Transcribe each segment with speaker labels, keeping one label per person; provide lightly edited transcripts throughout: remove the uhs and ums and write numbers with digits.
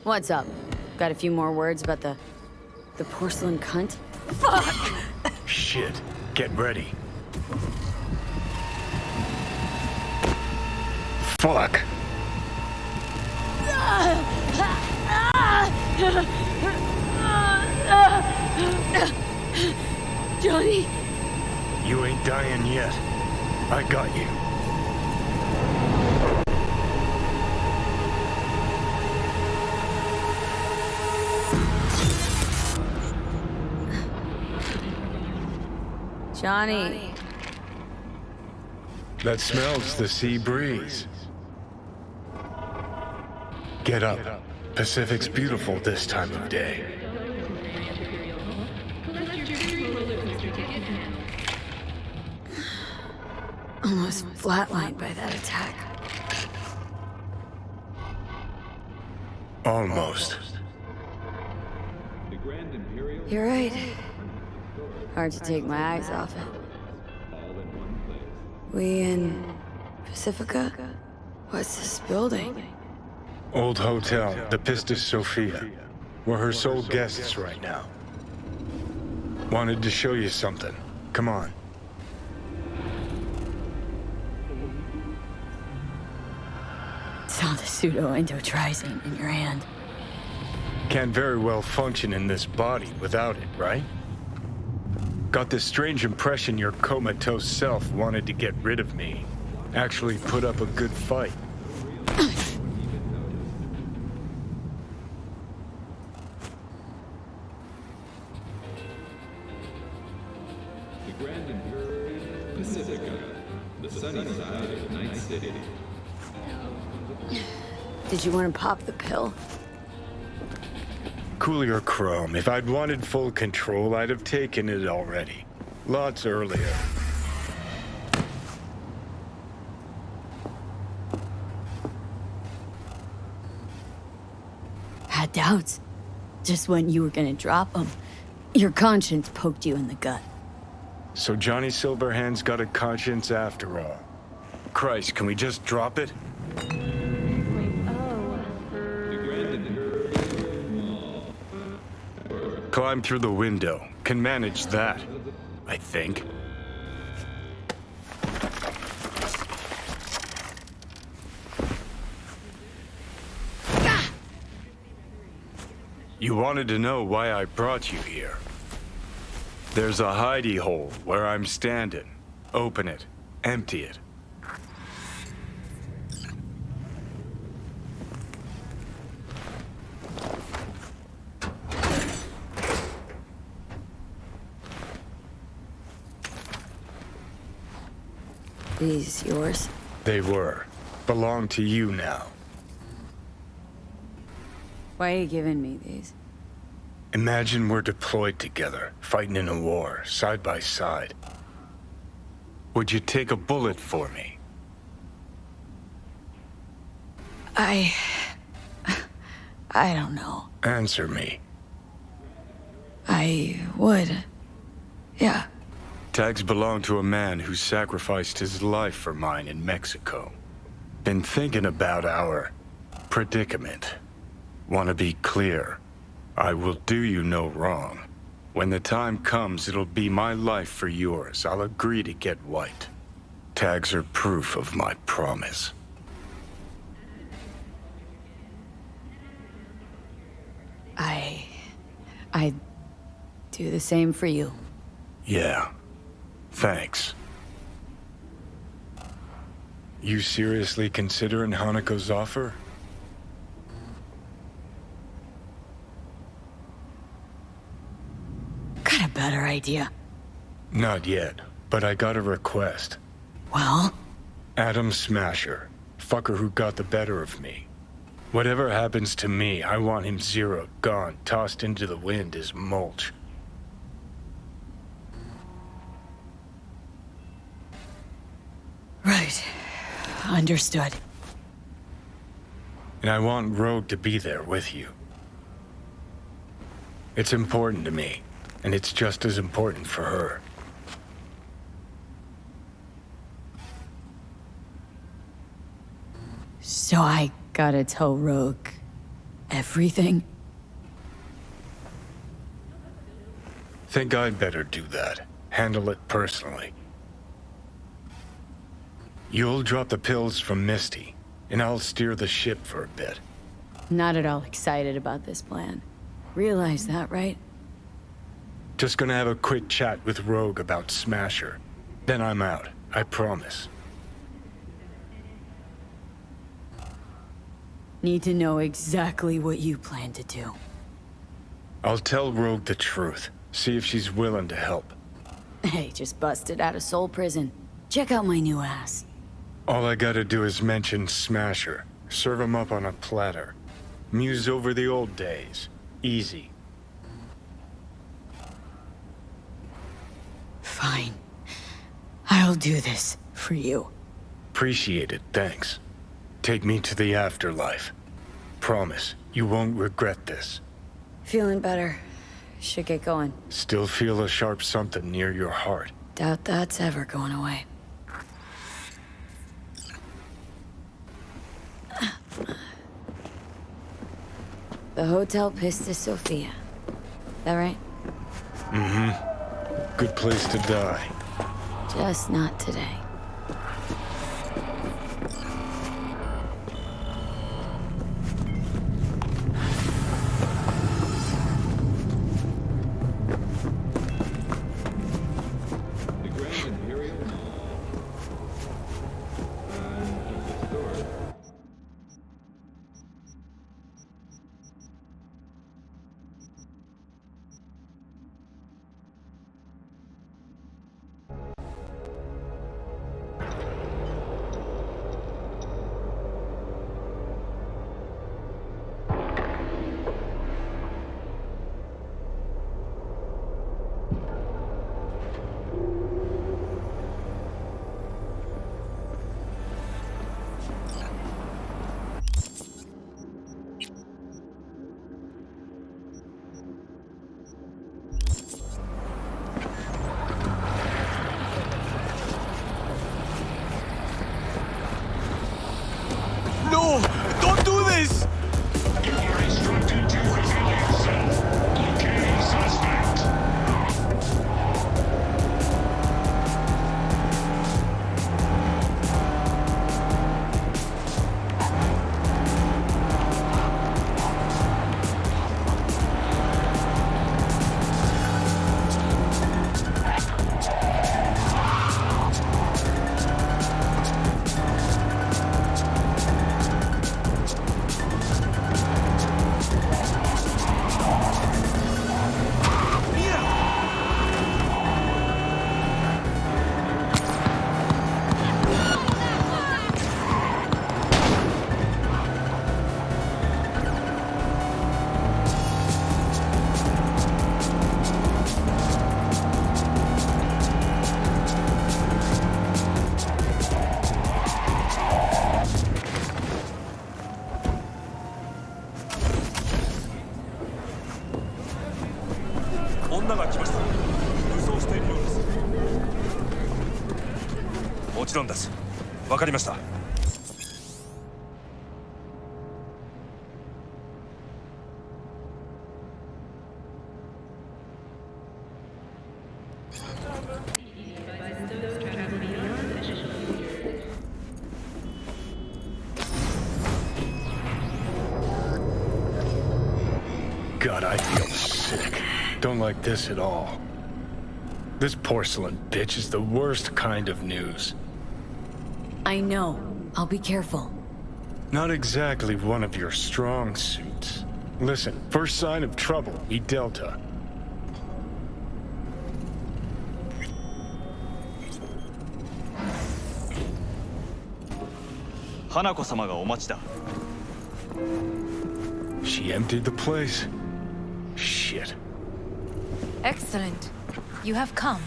Speaker 1: What's up? Got a few more words about the porcelain cunt? Fuck!
Speaker 2: Shit. Get ready. Fuck!
Speaker 1: Johnny!
Speaker 2: You ain't dying yet. I got you.
Speaker 1: Johnny.
Speaker 2: That smells the sea breeze. Get up. Pacific's beautiful this time of day.
Speaker 1: Almost flatlined by that attack.
Speaker 2: Almost.
Speaker 1: You're right. Hard to take my eyes off it. We in Pacifica? What's this building?
Speaker 2: Old hotel, the Pistis Sophia. We're her sole guests right now. Wanted to show you something. Come on.
Speaker 1: Saw the pseudo-endotrizine in your hand.
Speaker 2: Can't very well function in this body without it, right? Got this strange impression your comatose self wanted to get rid of me. Actually put up a good fight.
Speaker 3: The Grand Imperial Pacifica, the sunny side of Night City.
Speaker 1: Did you want to pop the pill?
Speaker 2: Cool your chrome. If I'd wanted full control, I'd have taken it already. Lots earlier.
Speaker 1: Had doubts. Just when you were gonna drop them, your conscience poked you in the gut.
Speaker 2: So Johnny Silverhand's got a conscience after all. Christ, can we just drop it? Climb through the window. Can manage that, I think. You wanted to know why I brought you here. There's a hidey hole where I'm standing. Open it. Empty it.
Speaker 1: These yours?
Speaker 2: They were. Belong to you now.
Speaker 1: Why are you giving me these?
Speaker 2: Imagine we're deployed together, fighting in a war, side by side. Would you take a bullet for me?
Speaker 1: I don't know.
Speaker 2: Answer me.
Speaker 1: I would. Yeah.
Speaker 2: Tags belong to a man who sacrificed his life for mine in Mexico. Been thinking about our predicament. Want to be clear. I will do you no wrong. When the time comes, it'll be my life for yours. I'll agree to get white. Tags are proof of my promise.
Speaker 1: I'd do the same for you.
Speaker 2: Yeah. Thanks. You seriously considering Hanako's offer?
Speaker 1: Got a better idea.
Speaker 2: Not yet, but I got a request.
Speaker 1: Well?
Speaker 2: Adam Smasher. Fucker who got the better of me. Whatever happens to me, I want him zeroed, gone, tossed into the wind as mulch.
Speaker 1: Right. Understood.
Speaker 2: And I want Rogue to be there with you. It's important to me, and it's just as important for her.
Speaker 1: So I gotta tell Rogue everything?
Speaker 2: Think I'd better do that. Handle it personally. You'll drop the pills from Misty, and I'll steer the ship for a bit.
Speaker 1: Not at all excited about this plan. Realize that, right?
Speaker 2: Just gonna have a quick chat with Rogue about Smasher. Then I'm out, I promise.
Speaker 1: Need to know exactly what you plan to do.
Speaker 2: I'll tell Rogue the truth. See if she's willing to help.
Speaker 1: Hey, just busted out of Soul Prison. Check out my new ass.
Speaker 2: All I gotta do is mention Smasher. Serve him up on a platter. Muse over the old days. Easy.
Speaker 1: Fine. I'll do this for you.
Speaker 2: Appreciate it, thanks. Take me to the afterlife. Promise, you won't regret this.
Speaker 1: Feeling better. Should get going.
Speaker 2: Still feel a sharp something near your heart.
Speaker 1: Doubt that's ever going away. The Hotel Pista Sofia. That right?
Speaker 2: Mm-hmm. Good place to die.
Speaker 1: Just not today.
Speaker 3: The Grand Imperial Mall. The store.
Speaker 4: No! Don't do this!
Speaker 5: You are instructed to reveal yourself. Locate suspect.
Speaker 2: God, I feel sick. Don't like this at all. This porcelain bitch is the worst kind of news.
Speaker 1: I know. I'll be careful.
Speaker 2: Not exactly one of your strong suits. Listen, first sign of trouble, we Delta.
Speaker 4: Hanako-samaがお待ちだ。
Speaker 2: She emptied the place. Shit.
Speaker 6: Excellent. You have come.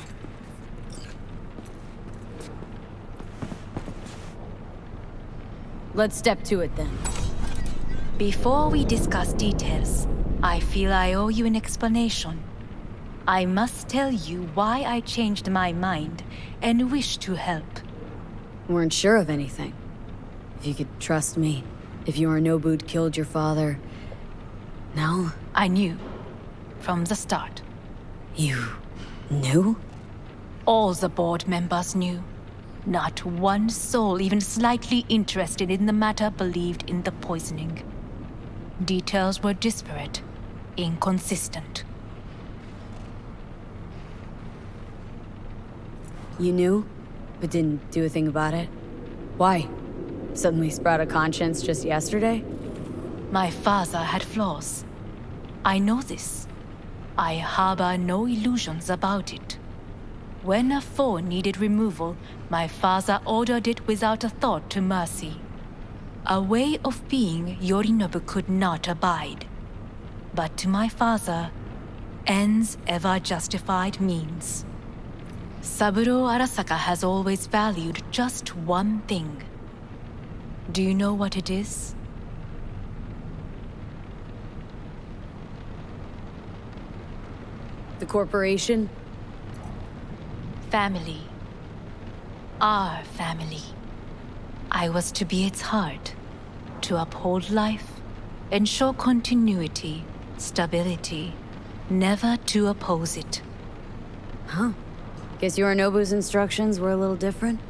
Speaker 1: Let's step to it then.
Speaker 6: Before we discuss details, I feel I owe you an explanation. I must tell you why I changed my mind and wish to help.
Speaker 1: Weren't sure of anything. If you could trust me, if Yorinobu'd killed your father, Now?
Speaker 6: I knew. From the start.
Speaker 1: You knew?
Speaker 6: All the board members knew. Not one soul even slightly interested in the matter believed in the poisoning. Details were disparate, inconsistent.
Speaker 1: You knew, but didn't do a thing about it? Why? Suddenly sprout a conscience just yesterday?
Speaker 6: My father had flaws. I know this. I harbor no illusions about it. When a foe needed removal, my father ordered it without a thought to mercy. A way of being Yorinobu could not abide. But to my father, ends ever justified means. Saburo Arasaka has always valued just one thing. Do you know what it is?
Speaker 1: The corporation?
Speaker 6: Family. Our family. I was to be its heart, to uphold life, ensure continuity, stability, never to oppose it.
Speaker 1: Huh. Guess Yorinobu's instructions were a little different?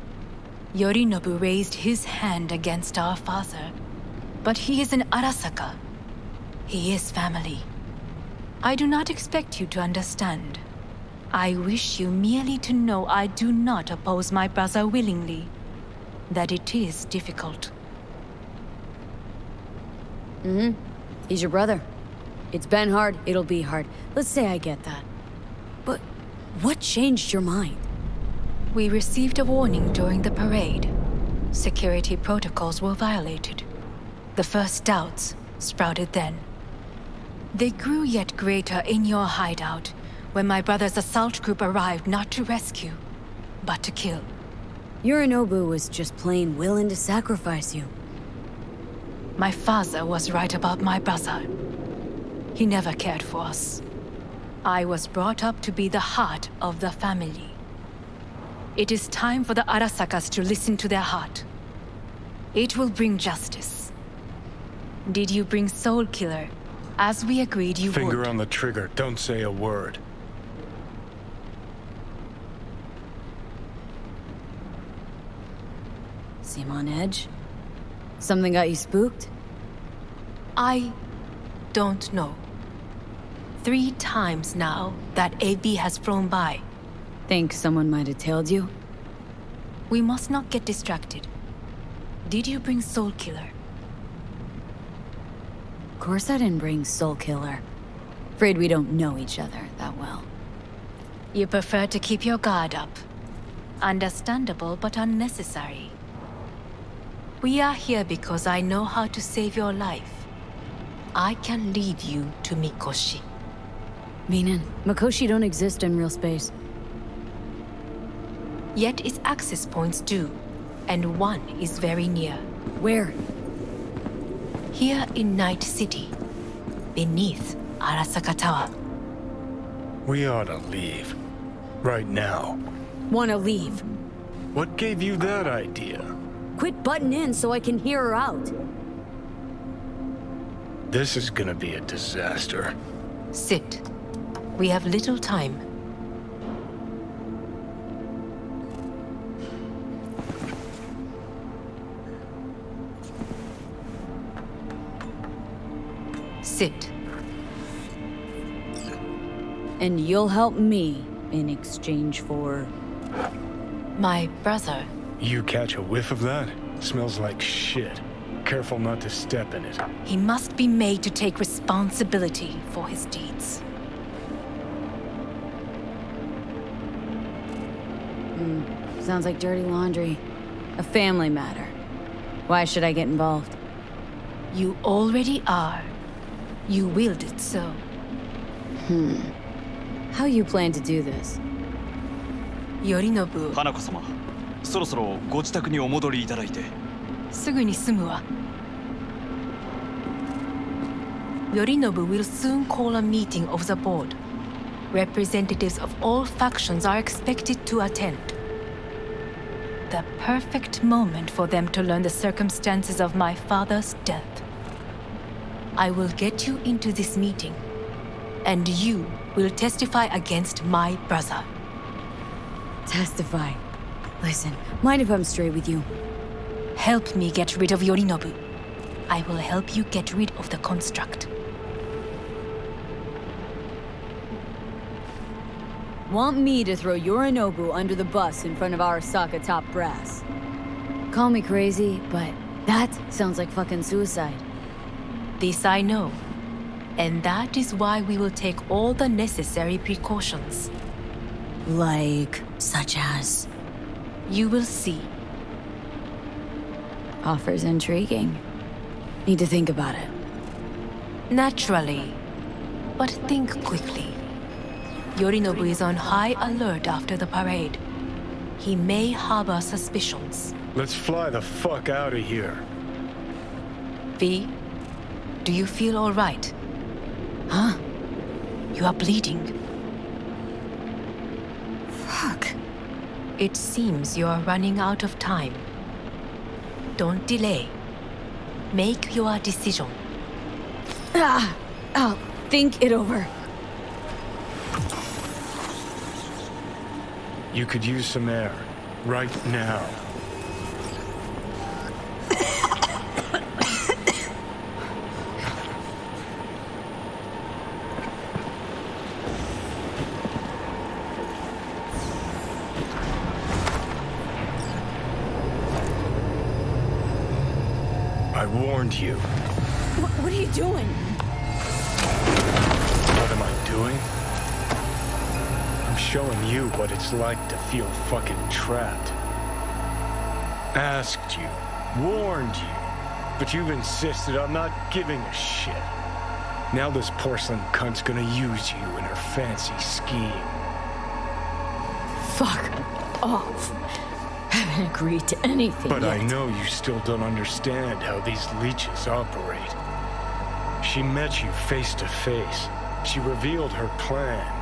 Speaker 6: Yorinobu raised his hand against our father, but he is an Arasaka. He is family. I do not expect you to understand. I wish you merely to know I do not oppose my brother willingly. That it is difficult.
Speaker 1: He's your brother. It's been hard, it'll be hard. Let's say I get that. But what changed your mind?
Speaker 6: We received a warning during the parade. Security protocols were violated. The first doubts sprouted then. They grew yet greater in your hideout when my brother's assault group arrived not to rescue, but to kill.
Speaker 1: Yorinobu was just plain willing to sacrifice you.
Speaker 6: My father was right about my brother. He never cared for us. I was brought up to be the heart of the family. It is time for the Arasakas to listen to their heart. It will bring justice. Did you bring Soul Killer, as we agreed you would?
Speaker 2: Finger on the trigger, don't say a word.
Speaker 1: Seem on edge? Something got you spooked?
Speaker 6: I don't know. 3 times now that AB has flown by.
Speaker 1: Think someone might have tailed you?
Speaker 6: We must not get distracted. Did you bring Soul Killer?
Speaker 1: Of course I didn't bring Soul Killer. Afraid we don't know each other that well.
Speaker 6: You prefer to keep your guard up. Understandable but unnecessary. We are here because I know how to save your life. I can lead you to Mikoshi.
Speaker 1: Meaning, Mikoshi don't exist in real space.
Speaker 6: Yet its access points do, and one is very near.
Speaker 1: Where?
Speaker 6: Here in Night City, beneath Arasaka Tower.
Speaker 2: We ought to leave. Right now.
Speaker 1: Wanna leave?
Speaker 2: What gave you that idea?
Speaker 1: Quit butting in so I can hear her out.
Speaker 2: This is gonna be a disaster.
Speaker 6: Sit. We have little time. Sit.
Speaker 1: And you'll help me in exchange for...
Speaker 6: My brother.
Speaker 2: You catch a whiff of that? Smells like shit. Careful not to step in it.
Speaker 6: He must be made to take responsibility for his deeds.
Speaker 1: Sounds like dirty laundry. A family matter. Why should I get involved?
Speaker 6: You already are. You willed it so.
Speaker 1: How you plan to do this?
Speaker 6: Yorinobu,
Speaker 4: 花子様、そろそろご自宅にお戻りいただいて。
Speaker 6: すぐに済むわ。Yorinobu will soon call a meeting of the board. Representatives of all factions are expected to attend. The perfect moment for them to learn the circumstances of my father's death. I will get you into this meeting, and you will testify against my brother.
Speaker 1: Testify. Listen, mind if I'm straight with you?
Speaker 6: Help me get rid of Yorinobu. I will help you get rid of the construct.
Speaker 1: Want me to throw Yorinobu under the bus in front of Arasaka top brass? Call me crazy, but that sounds like fucking suicide.
Speaker 6: This I know. And that is why we will take all the necessary precautions.
Speaker 1: Like, such as?
Speaker 6: You will see.
Speaker 1: Offers intriguing. Need to think about it.
Speaker 6: Naturally. But think quickly. Yorinobu is on high alert after the parade. He may harbor suspicions.
Speaker 2: Let's fly the fuck out of here.
Speaker 6: V, do you feel all right?
Speaker 1: Huh?
Speaker 6: You are bleeding.
Speaker 1: Fuck.
Speaker 6: It seems you are running out of time. Don't delay. Make your decision.
Speaker 1: I'll think it over.
Speaker 2: You could use some air. Right now. I warned you.
Speaker 1: What are you doing?
Speaker 2: What am I doing? I'm showing you what it's like to feel fucking trapped. Asked you, warned you, but you've insisted on not giving a shit. Now this porcelain cunt's gonna use you in her fancy scheme.
Speaker 1: Fuck off. Haven't agreed to anything
Speaker 2: But
Speaker 1: yet.
Speaker 2: I know you still don't understand how these leeches operate. She met you face to face. She revealed her plan.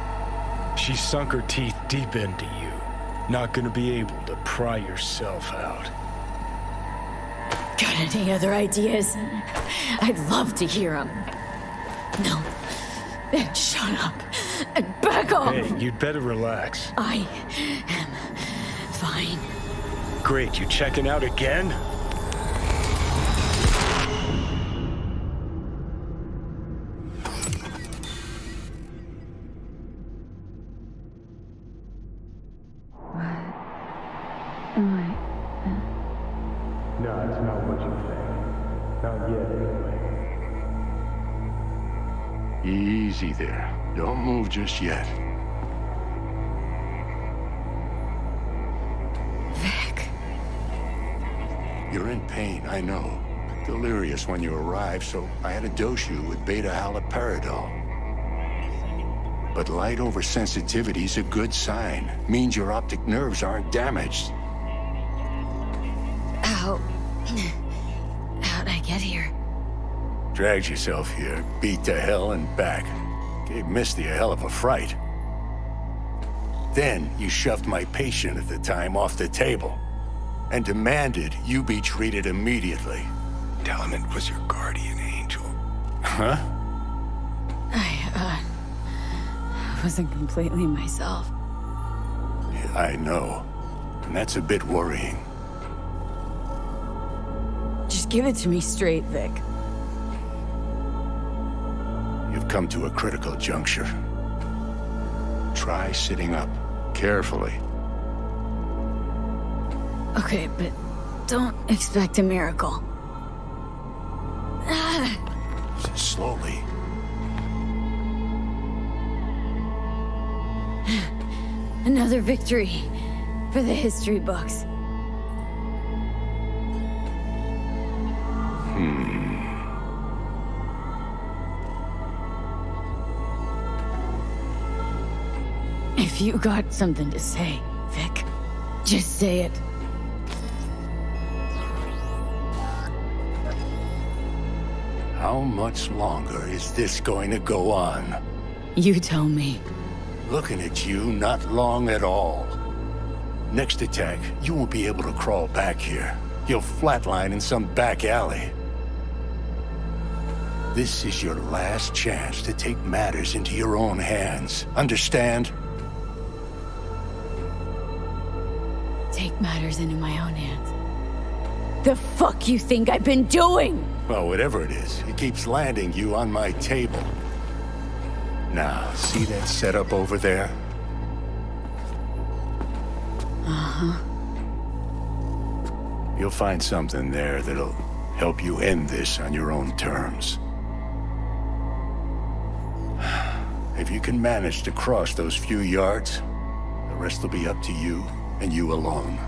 Speaker 2: She sunk her teeth deep into you. Not gonna be able to pry yourself out.
Speaker 1: Got any other ideas? I'd love to hear them. No. Then shut up and back off.
Speaker 2: Hey, you'd better relax.
Speaker 1: I am fine.
Speaker 2: Great, you checking out again? No, it's not what you think. Not yet, anyway.
Speaker 7: Easy there. Don't move just yet.
Speaker 1: Vic.
Speaker 7: You're in pain, I know. Delirious when you arrived, so I had to dose you with beta-haloperidol. But light oversensitivity is a good sign. Means your optic nerves aren't damaged.
Speaker 1: How'd I get here?
Speaker 7: Dragged yourself here, beat to hell and back. Gave Misty a hell of a fright. Then you shoved my patient at the time off the table and demanded you be treated immediately.
Speaker 2: Tell him it was your guardian angel.
Speaker 7: Huh?
Speaker 1: I wasn't completely myself.
Speaker 7: Yeah, I know. And that's a bit worrying.
Speaker 1: Just give it to me straight, Vic.
Speaker 7: You've come to a critical juncture. Try sitting up, carefully.
Speaker 1: Okay, but don't expect a miracle.
Speaker 7: Slowly.
Speaker 1: Another victory for the history books. If you got something to say, Vic, just say it.
Speaker 7: How much longer is this going to go on?
Speaker 1: You tell me.
Speaker 7: Looking at you, not long at all. Next attack, you won't be able to crawl back here. You'll flatline in some back alley. This is your last chance to take matters into your own hands. Understand?
Speaker 1: Take matters into my own hands. The fuck you think I've been doing?
Speaker 7: Well, whatever it is, it keeps landing you on my table. Now, see that setup over there?
Speaker 1: Uh-huh.
Speaker 7: You'll find something there that'll help you end this on your own terms. If you can manage to cross those few yards, the rest will be up to you and you alone.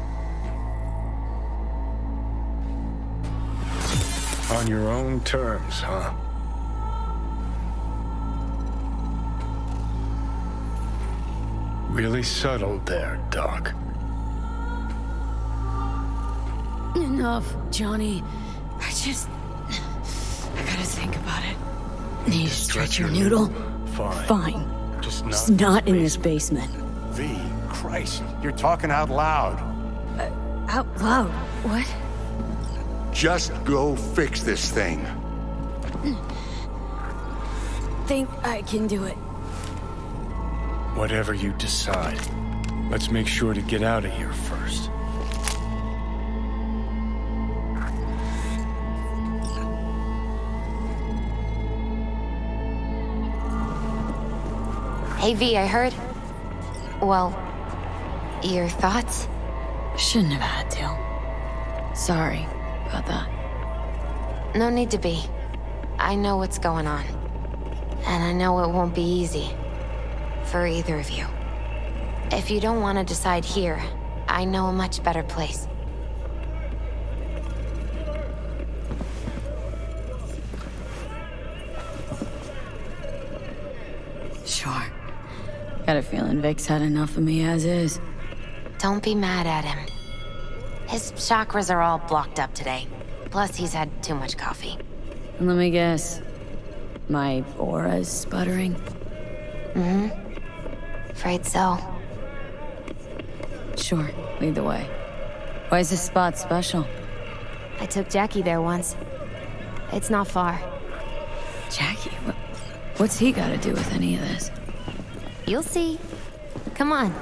Speaker 2: On your own terms, huh? Really subtle there, Doc.
Speaker 1: Enough, Johnny. I gotta think about it. Need to stretch your noodle?
Speaker 2: Fine.
Speaker 1: Fine.
Speaker 2: Just
Speaker 1: not in this basement.
Speaker 7: V, Christ, you're talking out loud.
Speaker 1: Out loud? What?
Speaker 7: Just go fix this thing.
Speaker 1: Think I can do it.
Speaker 2: Whatever you decide. Let's make sure to get out of here first.
Speaker 8: Hey V, I heard. Well, your thoughts?
Speaker 1: Shouldn't have had to. Sorry about that.
Speaker 8: No need to be. I know what's going on. And I know it won't be easy. For either of you. If you don't want to decide here, I know a much better place.
Speaker 1: Sure. Got a feeling Vic's had enough of me as is.
Speaker 8: Don't be mad at him. His chakras are all blocked up today. Plus, he's had too much coffee.
Speaker 1: And let me guess. My aura's sputtering?
Speaker 8: Mm-hmm. Afraid so.
Speaker 1: Sure, lead the way. Why is this spot special?
Speaker 8: I took Jackie there once. It's not far.
Speaker 1: Jackie? What's he got to do with any of this?
Speaker 8: You'll see. Come on.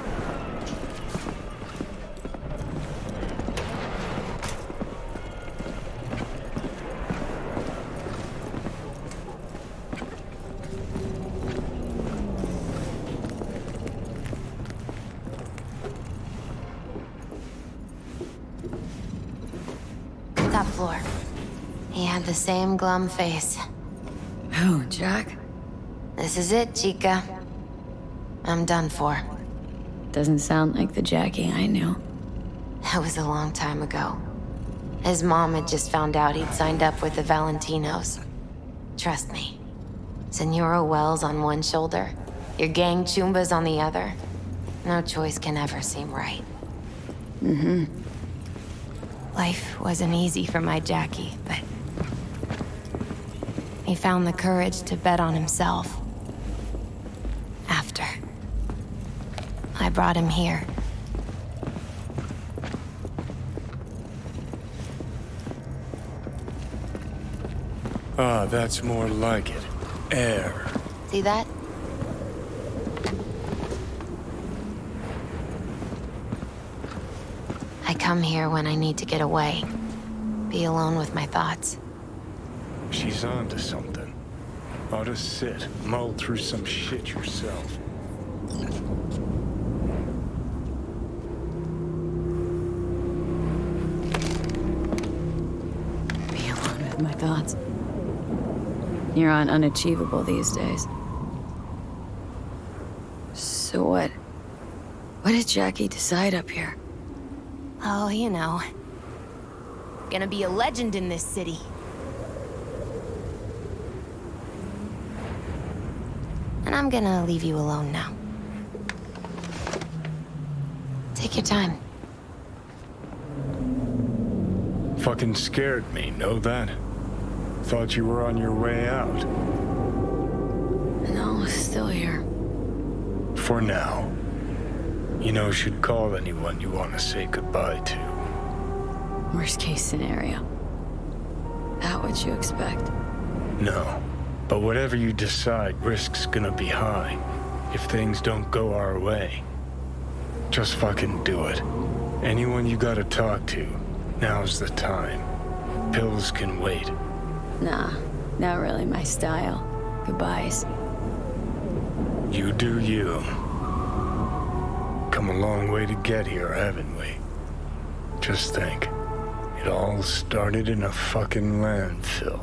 Speaker 8: Top floor. He had the same glum face.
Speaker 1: Who, Jack?
Speaker 8: This is it, Chica. I'm done for.
Speaker 1: Doesn't sound like the Jackie I knew.
Speaker 8: That was a long time ago. His mom had just found out he'd signed up with the Valentinos. Trust me. Senora Wells on one shoulder, your gang Chumbas on the other. No choice can ever seem right.
Speaker 1: Mm-hmm.
Speaker 8: Life wasn't easy for my Jackie, but he found the courage to bet on himself. After I brought him here.
Speaker 2: Ah, that's more like it. Air.
Speaker 8: See that? I come here when I need to get away. Be alone with my thoughts.
Speaker 2: She's onto something. Ought to sit, mull through some shit yourself.
Speaker 1: Be alone with my thoughts. You're on unachievable these days. So what? What did Jackie decide up here?
Speaker 8: Oh, you know. Gonna be a legend in this city. And I'm gonna leave you alone now. Take your time.
Speaker 2: Fucking scared me, know that? Thought you were on your way out.
Speaker 1: No, still here.
Speaker 2: For now. You know, should call anyone you want to say goodbye to.
Speaker 1: Worst case scenario. That what you expect?
Speaker 2: No. But whatever you decide, risk's gonna be high if things don't go our way. Just fucking do it. Anyone you gotta talk to, now's the time. Pills can wait.
Speaker 1: Nah, not really my style. Goodbyes.
Speaker 2: You do you. Come a long way to get here, haven't we? Just think. It all started in a fucking landfill.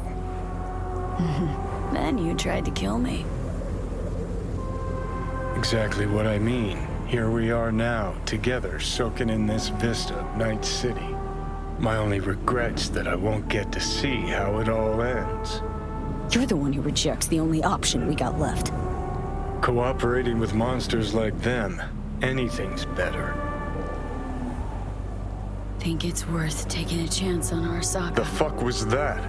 Speaker 1: Then you tried to kill me.
Speaker 2: Exactly what I mean. Here we are now, together, soaking in this vista of Night City. My only regret's that I won't get to see how it all ends.
Speaker 1: You're the one who rejects the only option we got left.
Speaker 2: Cooperating with monsters like them, anything's better.
Speaker 1: Think it's worth taking a chance on Arasaka.
Speaker 2: The fuck was that?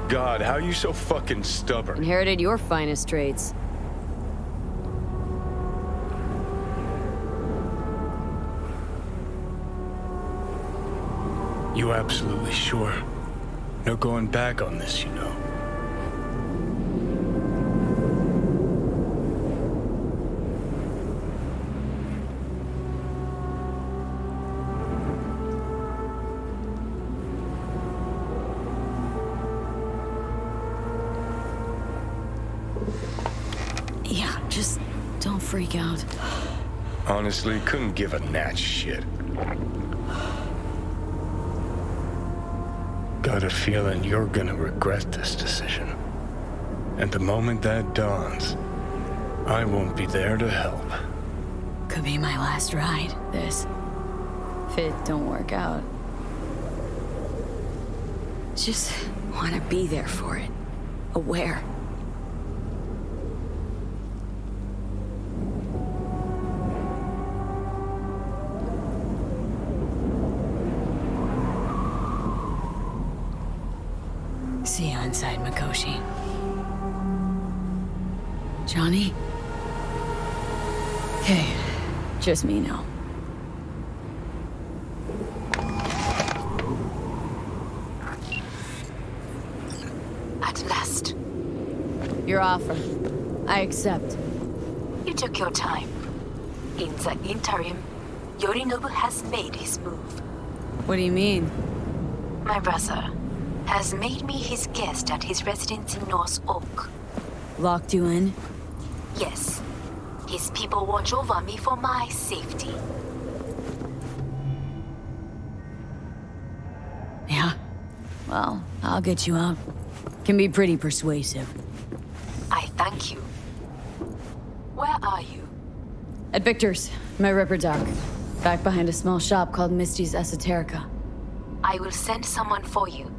Speaker 2: God, how you so fucking stubborn?
Speaker 1: Inherited your finest traits.
Speaker 2: You absolutely sure? No going back on this, you know.
Speaker 1: Yeah, just don't freak out.
Speaker 2: Honestly, couldn't give a gnat's shit. Got a feeling you're gonna regret this decision. And the moment that dawns, I won't be there to help.
Speaker 1: Could be my last ride, this. If it don't work out. Just want to be there for it. Aware. See you inside, Mikoshi. Johnny? Okay, just me now.
Speaker 6: At last,
Speaker 1: Your offer. I accept.
Speaker 6: you took your time. In the interim, Yorinobu has made his move.
Speaker 1: What do you mean?
Speaker 6: My brother has made me his guest at his residence in North Oak.
Speaker 1: Locked you in?
Speaker 6: Yes, his people watch over me for my safety.
Speaker 1: Yeah. Well, I'll get you out. Can be pretty persuasive.
Speaker 6: I thank you. Where are you?
Speaker 1: At Victor's, my Ripper Dock. Back behind a small shop called Misty's Esoterica.
Speaker 6: I will send someone for you.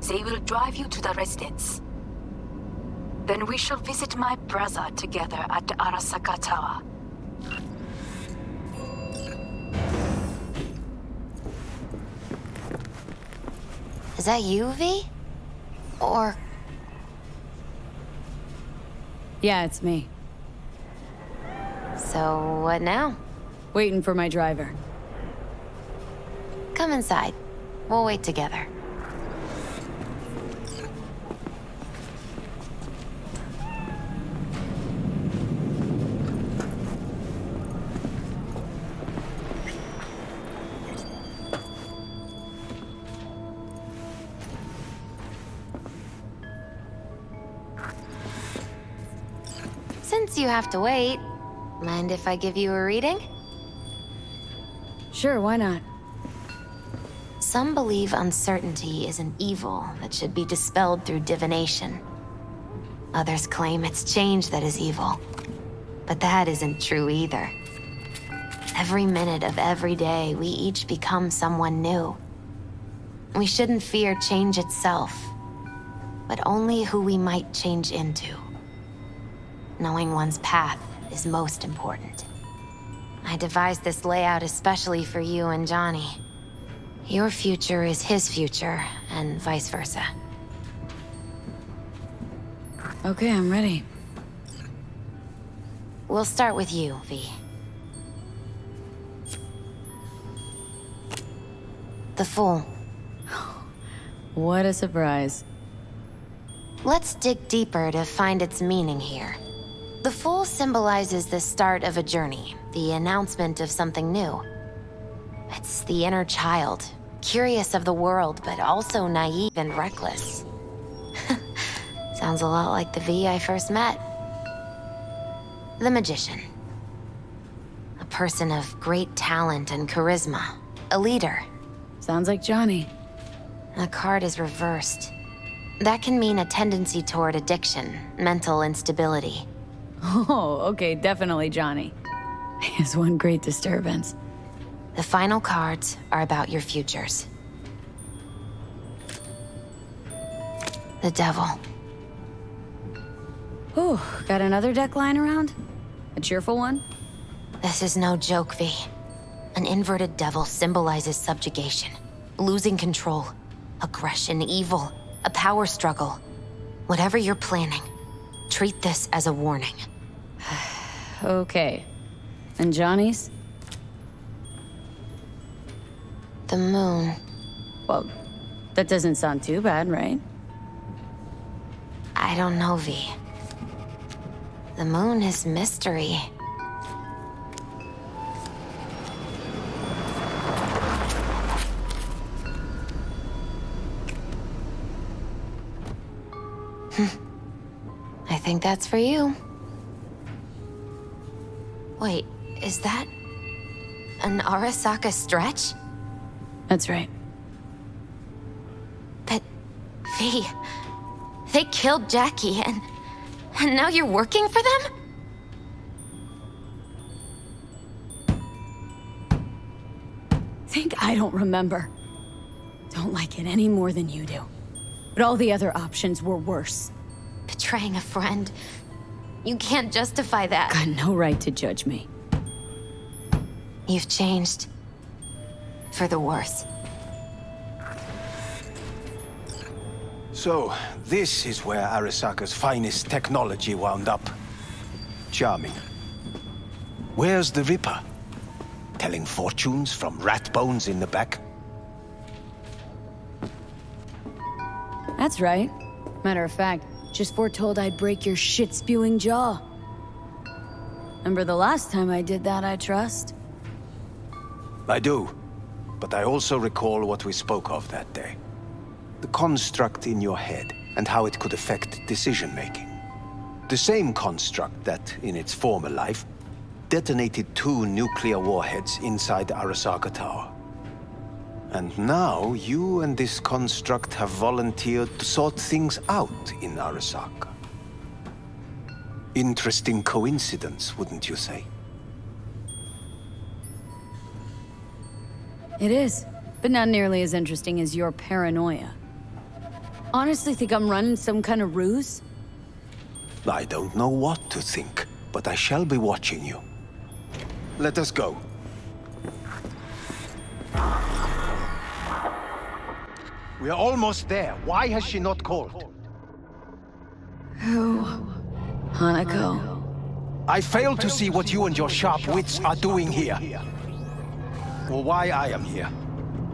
Speaker 6: They will drive you to the residence. Then we shall visit my brother together at the Arasaka Tower.
Speaker 8: Is that you, V? Or...
Speaker 1: Yeah, it's me.
Speaker 8: So, what now?
Speaker 1: Waiting for my driver.
Speaker 8: Come inside. We'll wait together. Since you have to wait, mind if I give you a reading?
Speaker 1: Sure, why not?
Speaker 8: Some believe uncertainty is an evil that should be dispelled through divination. Others claim it's change that is evil. But that isn't true either. Every minute of every day, we each become someone new. We shouldn't fear change itself, but only who we might change into. Knowing one's path is most important. I devised this layout especially for you and Johnny. Your future is his future, and vice versa.
Speaker 1: Okay, I'm ready.
Speaker 8: We'll start with you, V. The Fool.
Speaker 1: What a surprise.
Speaker 8: Let's dig deeper to find its meaning here. The fool symbolizes the start of a journey, the announcement of something new. It's the inner child, curious of the world, but also naive and reckless. Sounds a lot like the V I first met. The magician. A person of great talent and charisma. A leader.
Speaker 1: Sounds like Johnny.
Speaker 8: The card is reversed. That can mean a tendency toward addiction, mental instability.
Speaker 1: Oh, okay, definitely Johnny. He has one great disturbance.
Speaker 8: The final cards are about your futures. The devil.
Speaker 1: Ooh, got another deck lying around? A cheerful one?
Speaker 8: This is no joke, V. An inverted devil symbolizes subjugation, losing control, aggression, evil, a power struggle. Whatever you're planning, treat this as a warning.
Speaker 1: Okay. And Johnny's?
Speaker 8: The moon.
Speaker 1: Well, that doesn't sound too bad, right?
Speaker 8: I don't know, V. The moon is mystery. I think that's for you. Wait, is that an Arasaka stretch?
Speaker 1: That's right.
Speaker 8: But, V, they killed Jackie and now you're working for them?
Speaker 1: Think I don't remember. Don't like it any more than you do. But all the other options were worse.
Speaker 8: Betraying a friend. You can't justify that.
Speaker 1: Got no right to judge me.
Speaker 8: You've changed. For the worse.
Speaker 9: So, this is where Arasaka's finest technology wound up. Charming. Where's the Ripper? Telling fortunes from rat bones in the back?
Speaker 1: That's right. Matter of fact, just foretold I'd break your shit-spewing jaw. Remember the last time I did that, I trust?
Speaker 9: I do. But I also recall what we spoke of that day. The construct in your head, and how it could affect decision-making. The same construct that, in its former life, detonated 2 nuclear warheads inside the Arasaka Tower. And now, you and this construct have volunteered to sort things out in Arasaka. Interesting coincidence, wouldn't you say?
Speaker 1: It is, but not nearly as interesting as your paranoia. Honestly think I'm running some kind of ruse?
Speaker 9: I don't know what to think, but I shall be watching you. Let us go. We are almost there. Why has she not called?
Speaker 1: Who? Hanako.
Speaker 9: I fail to see what you and your sharp wits are doing here. Or why I am here.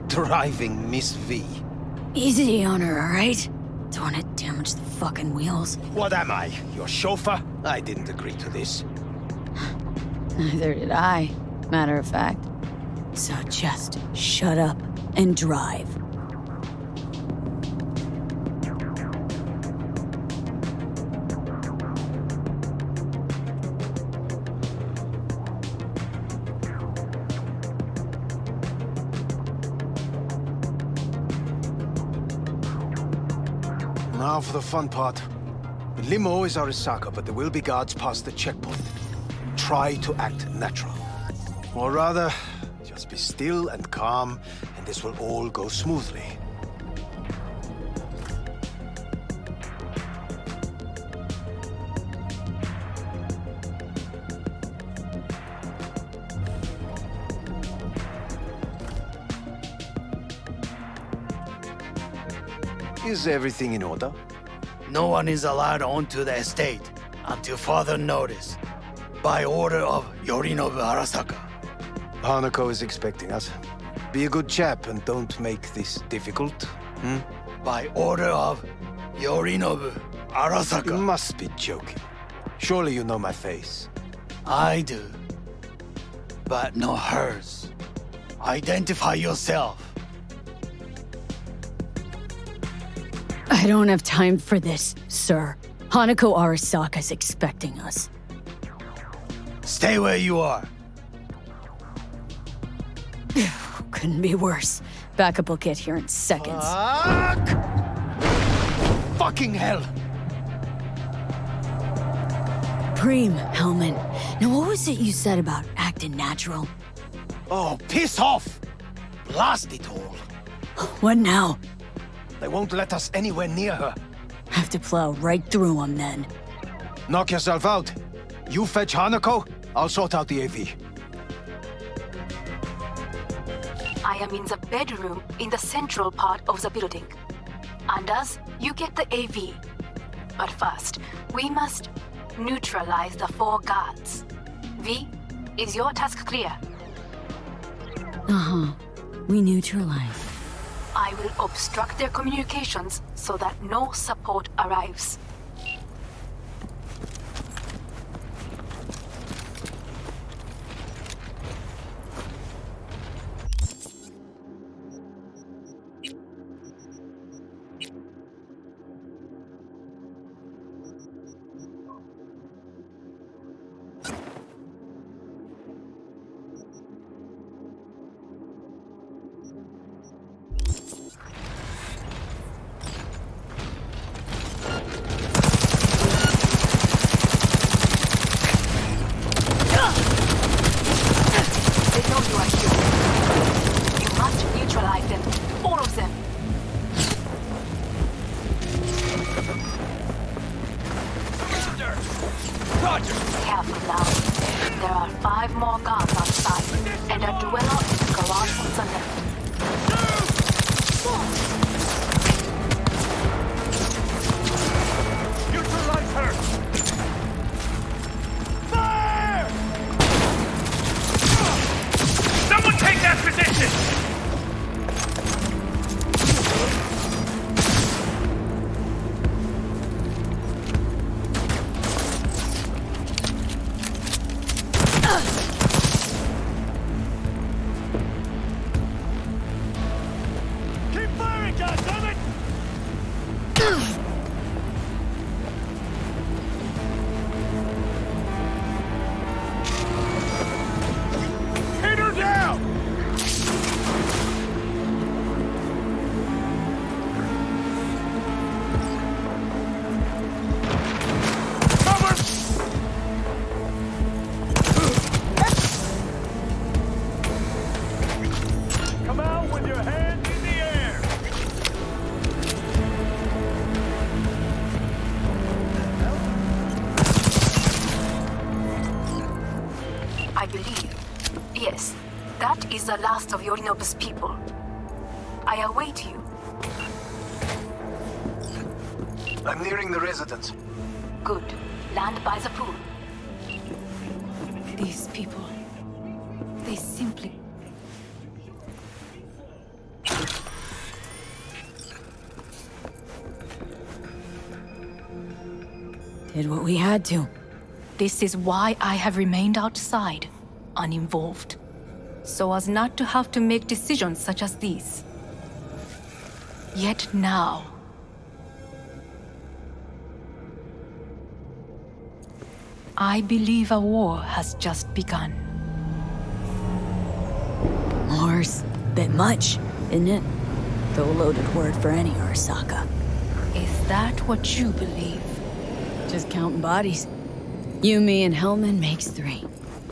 Speaker 9: Driving Miss V.
Speaker 1: Easy on her, alright? Don't want to damage the fucking wheels.
Speaker 9: What am I? Your chauffeur? I didn't agree to this.
Speaker 1: Neither did I, matter of fact. So just shut up and drive.
Speaker 9: Now for the fun part. The limo is Arasaka, but there will be guards past the checkpoint. Try to act natural. Or rather, just be still and calm, and this will all go smoothly. Is everything in order?
Speaker 10: No one is allowed onto the estate until further notice. By order of Yorinobu Arasaka.
Speaker 9: Hanako is expecting us. Be a good chap and don't make this difficult,
Speaker 10: By order of Yorinobu
Speaker 9: You
Speaker 10: Arasaka.
Speaker 9: must be joking. Surely you know my face.
Speaker 10: I do. But no hers. Identify yourself.
Speaker 1: I don't have time for this, sir. Hanako Arasaka's expecting us.
Speaker 10: Stay where you are.
Speaker 1: Couldn't be worse. Backup will get here in seconds.
Speaker 10: Fuck! Fucking hell!
Speaker 1: Preem, Hellman. Now what was it you said about acting natural?
Speaker 10: Oh, piss off! Blast it all.
Speaker 1: What now?
Speaker 9: They won't let us anywhere near her.
Speaker 1: Have to plow right through them then.
Speaker 9: Knock yourself out. You fetch Hanako, I'll sort out the AV.
Speaker 6: I am in the bedroom in the central part of the building. Anders, you get the AV. But first, we must neutralize the 4 guards. V, is your task clear?
Speaker 1: Uh-huh. We neutralize.
Speaker 6: I will obstruct their communications so that no support arrives. Careful now. There are 5 more guards outside, and a dweller in the garage on the left.
Speaker 5: Neutralize her! Fire! Someone take that position!
Speaker 6: I believe. Yes, that is the last of Yorinobu's people. I await you.
Speaker 9: I'm nearing the residence.
Speaker 6: Good. Land by the pool.
Speaker 1: These people, they simply... did what we had to.
Speaker 6: This is why I have remained outside, uninvolved. So as not to have to make decisions such as these. Yet now... I believe a war has just begun.
Speaker 1: War's bit much, isn't it? Though a loaded word for any Arasaka.
Speaker 6: Is that what you believe?
Speaker 1: Just counting bodies. You, me, and Hellman makes 3.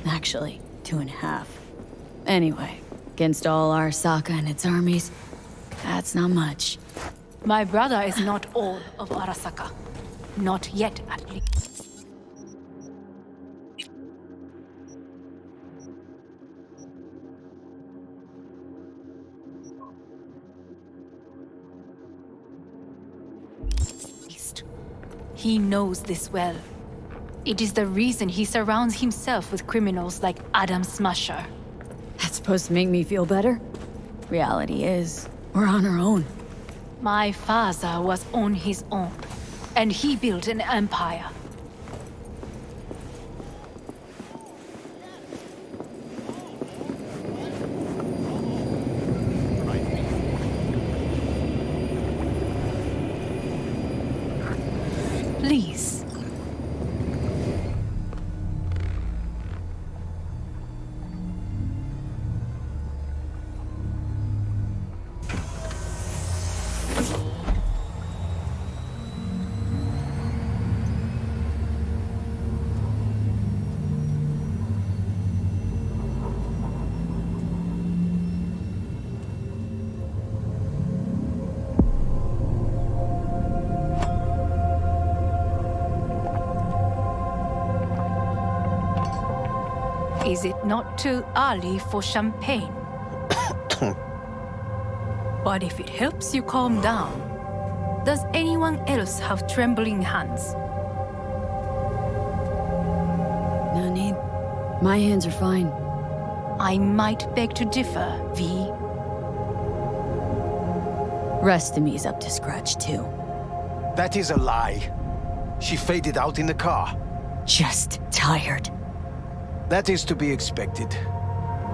Speaker 1: Actually, 2.5. Anyway, against all Arasaka and its armies, that's not much.
Speaker 6: My brother is not all of Arasaka. Not yet, at least. He knows this well. It is the reason he surrounds himself with criminals like Adam Smasher.
Speaker 1: That's supposed to make me feel better? Reality is, we're on our own.
Speaker 6: My father was on his own, and he built an empire. Please. Is it not too early for champagne? But if it helps you calm down, does anyone else have trembling hands?
Speaker 1: No need. My hands are fine.
Speaker 6: I might beg to differ, V.
Speaker 1: Rest of me's up to scratch, too.
Speaker 9: That is a lie. She faded out in the car.
Speaker 1: Just tired.
Speaker 9: That is to be expected.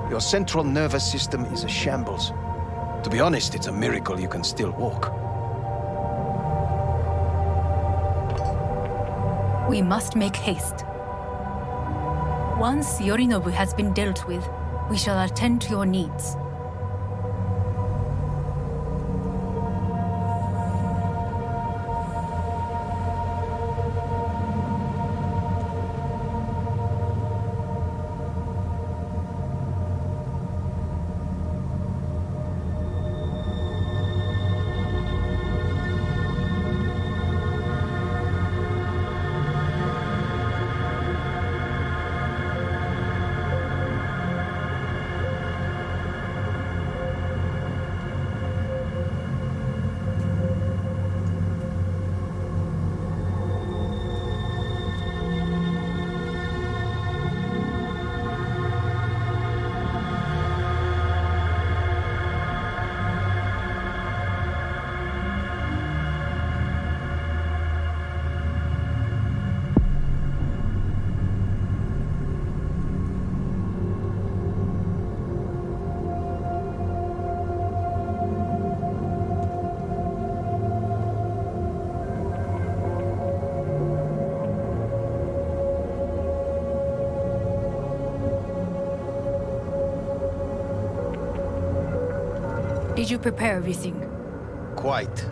Speaker 9: Your central nervous system is a shambles. To be honest, it's a miracle you can still walk.
Speaker 6: We must make haste. Once Yorinobu has been dealt with, we shall attend to your needs. Did you prepare everything?
Speaker 9: Quite.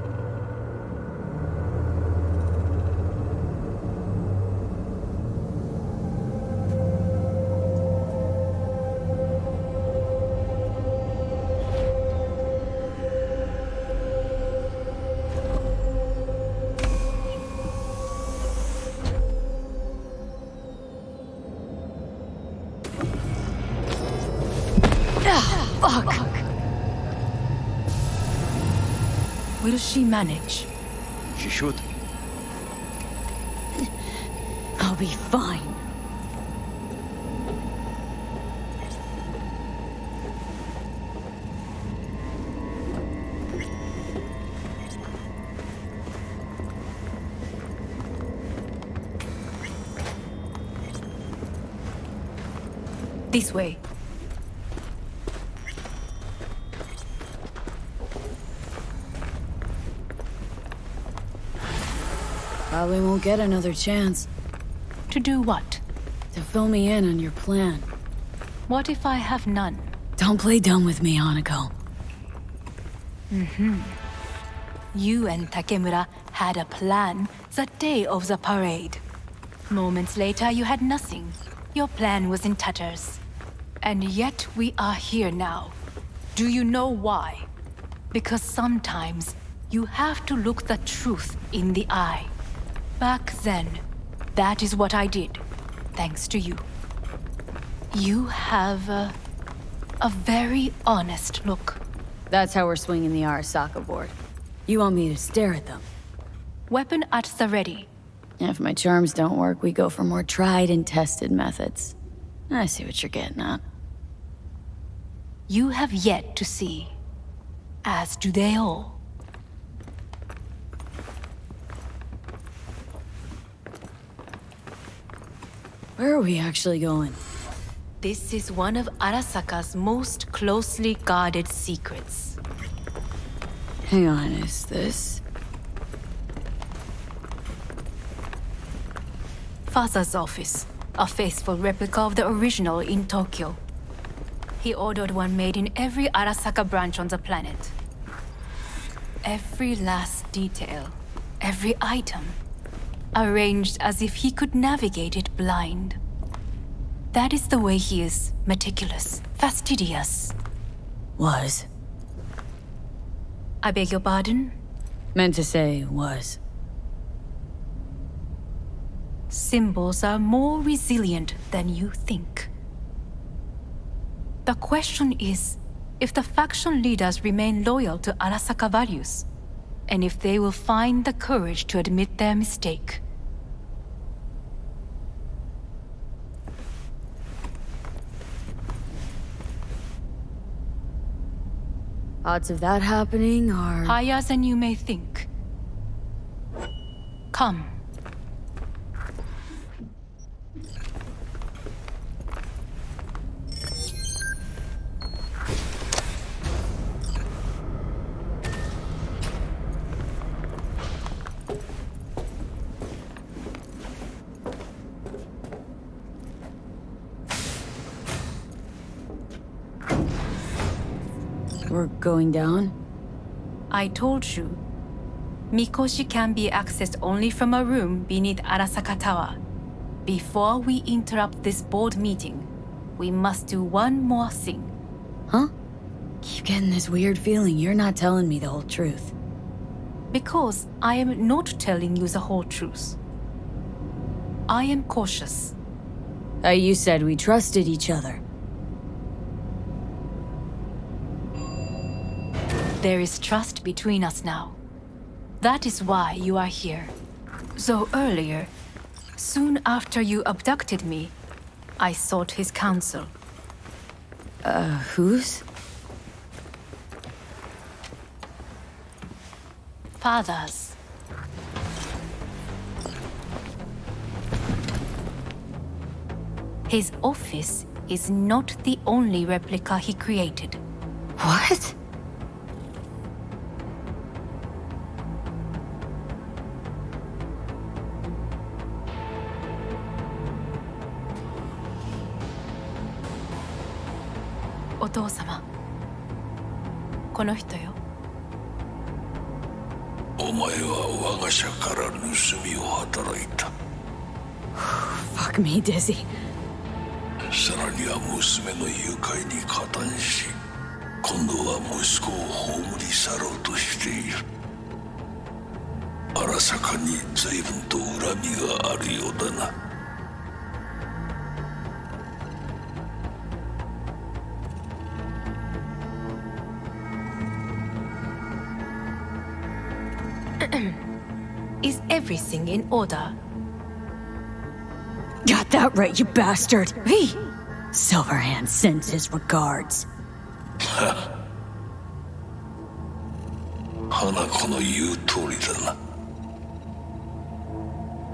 Speaker 1: Fuck!
Speaker 6: Will she manage?
Speaker 9: She should.
Speaker 1: I'll be fine.
Speaker 6: This way.
Speaker 1: Probably won't get another chance.
Speaker 6: To do what?
Speaker 1: To fill me in on your plan.
Speaker 6: What if I have none?
Speaker 1: Don't play dumb with me, Hanako.
Speaker 6: You and Takemura had a plan the day of the parade. Moments later, you had nothing. Your plan was in tatters. And yet we are here now. Do you know why? Because sometimes you have to look the truth in the eye. Back then, that is what I did, thanks to you. You have a very honest look.
Speaker 1: That's how we're swinging the Arasaka board. You want me to stare at them?
Speaker 6: Weapon at the ready.
Speaker 1: If my charms don't work, we go for more tried and tested methods. I see what you're getting at.
Speaker 6: You have yet to see, as do they all.
Speaker 1: Where are we actually going?
Speaker 6: This is one of Arasaka's most closely guarded secrets.
Speaker 1: Hang on, is this?
Speaker 6: Father's office, a faithful replica of the original in Tokyo. He ordered one made in every Arasaka branch on the planet. Every last detail, every item, arranged as if he could navigate it blind. That is the way he is, meticulous, fastidious.
Speaker 1: Was.
Speaker 6: I beg your pardon?
Speaker 1: Meant to say was.
Speaker 6: Symbols are more resilient than you think. The question is if the faction leaders remain loyal to Arasaka values, and if they will find the courage to admit their mistake.
Speaker 1: Odds of that happening are...
Speaker 6: Higher than you may think. Come.
Speaker 1: We're going down?
Speaker 6: I told you. Mikoshi can be accessed only from a room beneath Arasaka Tower. Before we interrupt this board meeting, we must do one more thing.
Speaker 1: Huh? Keep getting this weird feeling you're not telling me the whole truth.
Speaker 6: Because I am not telling you the whole truth. I am cautious.
Speaker 1: You said we trusted each other.
Speaker 6: There is trust between us now. That is why you are here. So earlier, soon after you abducted me, I sought his counsel.
Speaker 1: Whose?
Speaker 6: Father's. His office is not the only replica he created.
Speaker 1: What?
Speaker 6: Otou-sama. この人よ。
Speaker 5: お前は我が社から盗みを働いた。
Speaker 1: Fuck me, Dizzy.
Speaker 5: さらには娘の誘拐に加担し、今度は息子を葬り去ろうとしている。荒坂に随分と恨みがあるようだな。
Speaker 6: Is everything in order?
Speaker 1: Got that right, you bastard! V! Silverhand sends his regards.
Speaker 5: 花子の言う通りだな。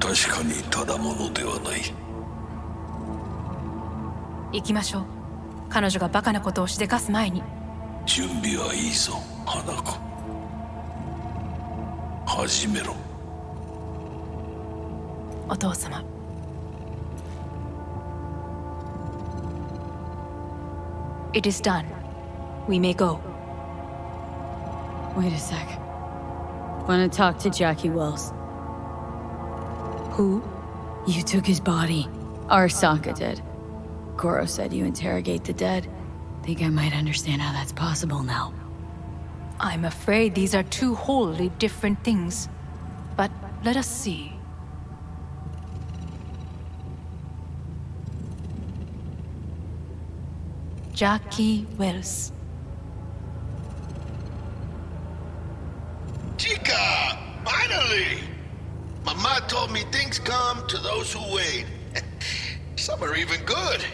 Speaker 5: 確かにただものではない。
Speaker 6: 行きましょう。彼女がバカなことをしでかす前に。
Speaker 5: 準備はいいぞ、花子。始めろ。
Speaker 6: お父様。It is done. We may go.
Speaker 1: Wait a sec. Wanna talk to Jackie Wells.
Speaker 6: Who?
Speaker 1: You took his body. Arasaka did. Goro said you interrogate the dead. Think I might understand how that's possible now.
Speaker 6: I'm afraid these are two wholly different things. But let us see. Jackie Wells.
Speaker 11: Chica! Finally! Mama told me things come to those who wait. Some are even good.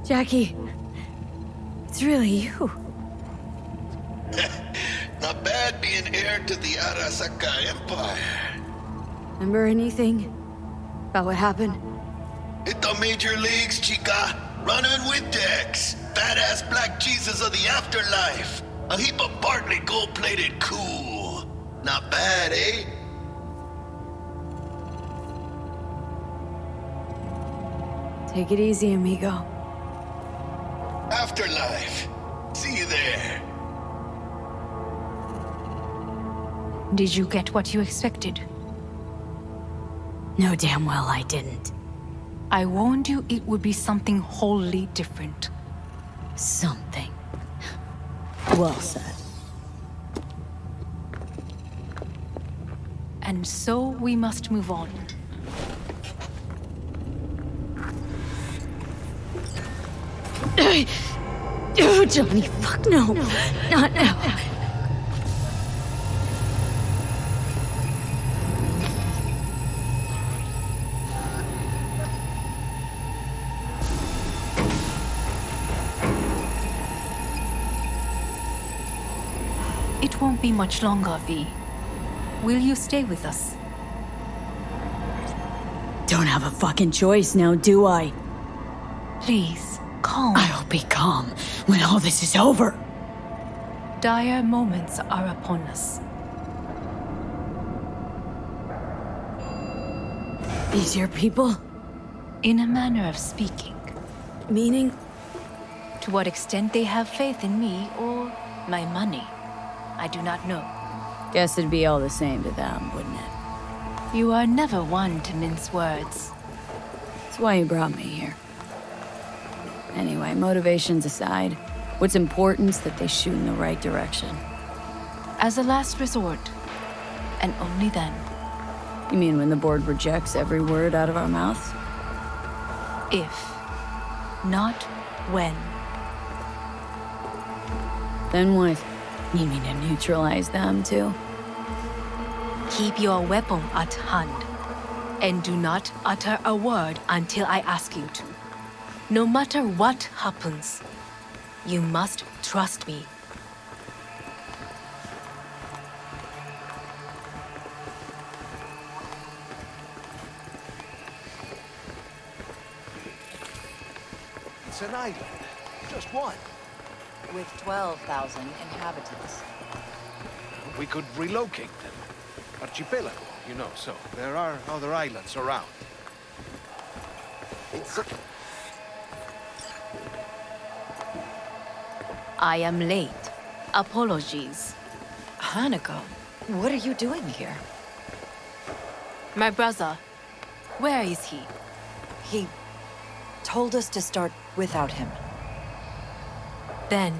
Speaker 1: Jackie, it's really you.
Speaker 11: Not bad being heir to the Arasaka Empire.
Speaker 1: Remember anything? About what happened?
Speaker 11: Hit the major leagues, chica. Running with Dex. Badass black Jesus of the afterlife. A heap of Bartley gold-plated cool. Not bad, eh?
Speaker 1: Take it easy, amigo.
Speaker 11: Afterlife. See you there.
Speaker 6: Did you get what you expected?
Speaker 1: No, damn well I didn't.
Speaker 6: I warned you it would be something wholly different.
Speaker 1: Something. Well said.
Speaker 6: And so we must move on.
Speaker 1: Oh, Johnny, fuck no. Not now.
Speaker 6: It won't be much longer, V. Will you stay with us?
Speaker 1: Don't have a fucking choice now, do I?
Speaker 6: Please, calm.
Speaker 1: I'll be calm when all this is over.
Speaker 6: Dire moments are upon us.
Speaker 1: These your people?
Speaker 6: In a manner of speaking.
Speaker 1: Meaning?
Speaker 6: To what extent they have faith in me or my money, I do not know.
Speaker 1: Guess it'd be all the same to them, wouldn't it?
Speaker 6: You are never one to mince words.
Speaker 1: That's why you brought me here. Anyway, motivations aside, what's important is that they shoot in the right direction.
Speaker 6: As a last resort, and only then.
Speaker 1: You mean when the board rejects every word out of our mouths?
Speaker 6: If, not when.
Speaker 1: Then what? You mean to neutralize them, too?
Speaker 6: Keep your weapon at hand, and do not utter a word until I ask you to. No matter what happens, you must trust me.
Speaker 9: It's an island. Just one.
Speaker 12: With 12,000 inhabitants.
Speaker 9: We could relocate them. Archipelago, you know, so there are other islands around.
Speaker 6: I am late. Apologies.
Speaker 12: Hanako, what are you doing here?
Speaker 6: My brother, where is he?
Speaker 12: He told us to start without him.
Speaker 6: Then,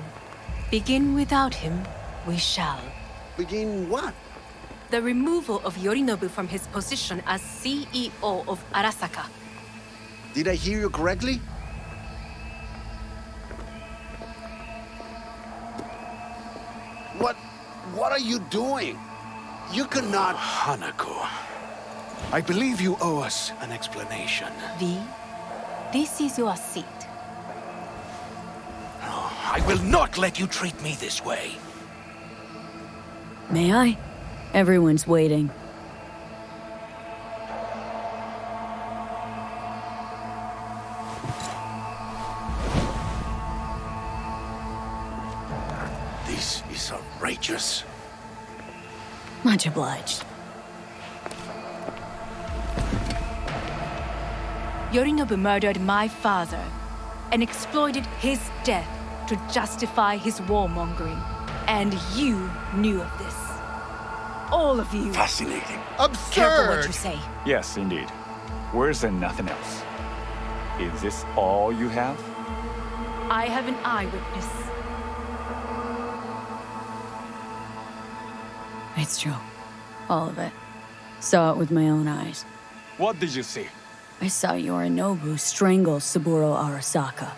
Speaker 6: begin without him, we shall.
Speaker 9: Begin what?
Speaker 6: The removal of Yorinobu from his position as CEO of Arasaka.
Speaker 9: Did I hear you correctly? What are you doing? You cannot... Hanako, I believe you owe us an explanation.
Speaker 6: V, this is your seat.
Speaker 9: No, I will not let you treat me this way.
Speaker 1: May I? Everyone's waiting.
Speaker 9: This is outrageous.
Speaker 1: Much obliged.
Speaker 6: Yorinobu murdered my father and exploited his death to justify his warmongering. And you knew of this. All of you.
Speaker 9: Fascinating.
Speaker 12: Absurd! Careful what you say.
Speaker 13: Yes, indeed. Worse than nothing else. Is this all you have?
Speaker 6: I have an eyewitness.
Speaker 1: It's true. All of it. Saw it with my own eyes.
Speaker 13: What did you see?
Speaker 1: I saw Yorinobu strangle Saburo Arasaka.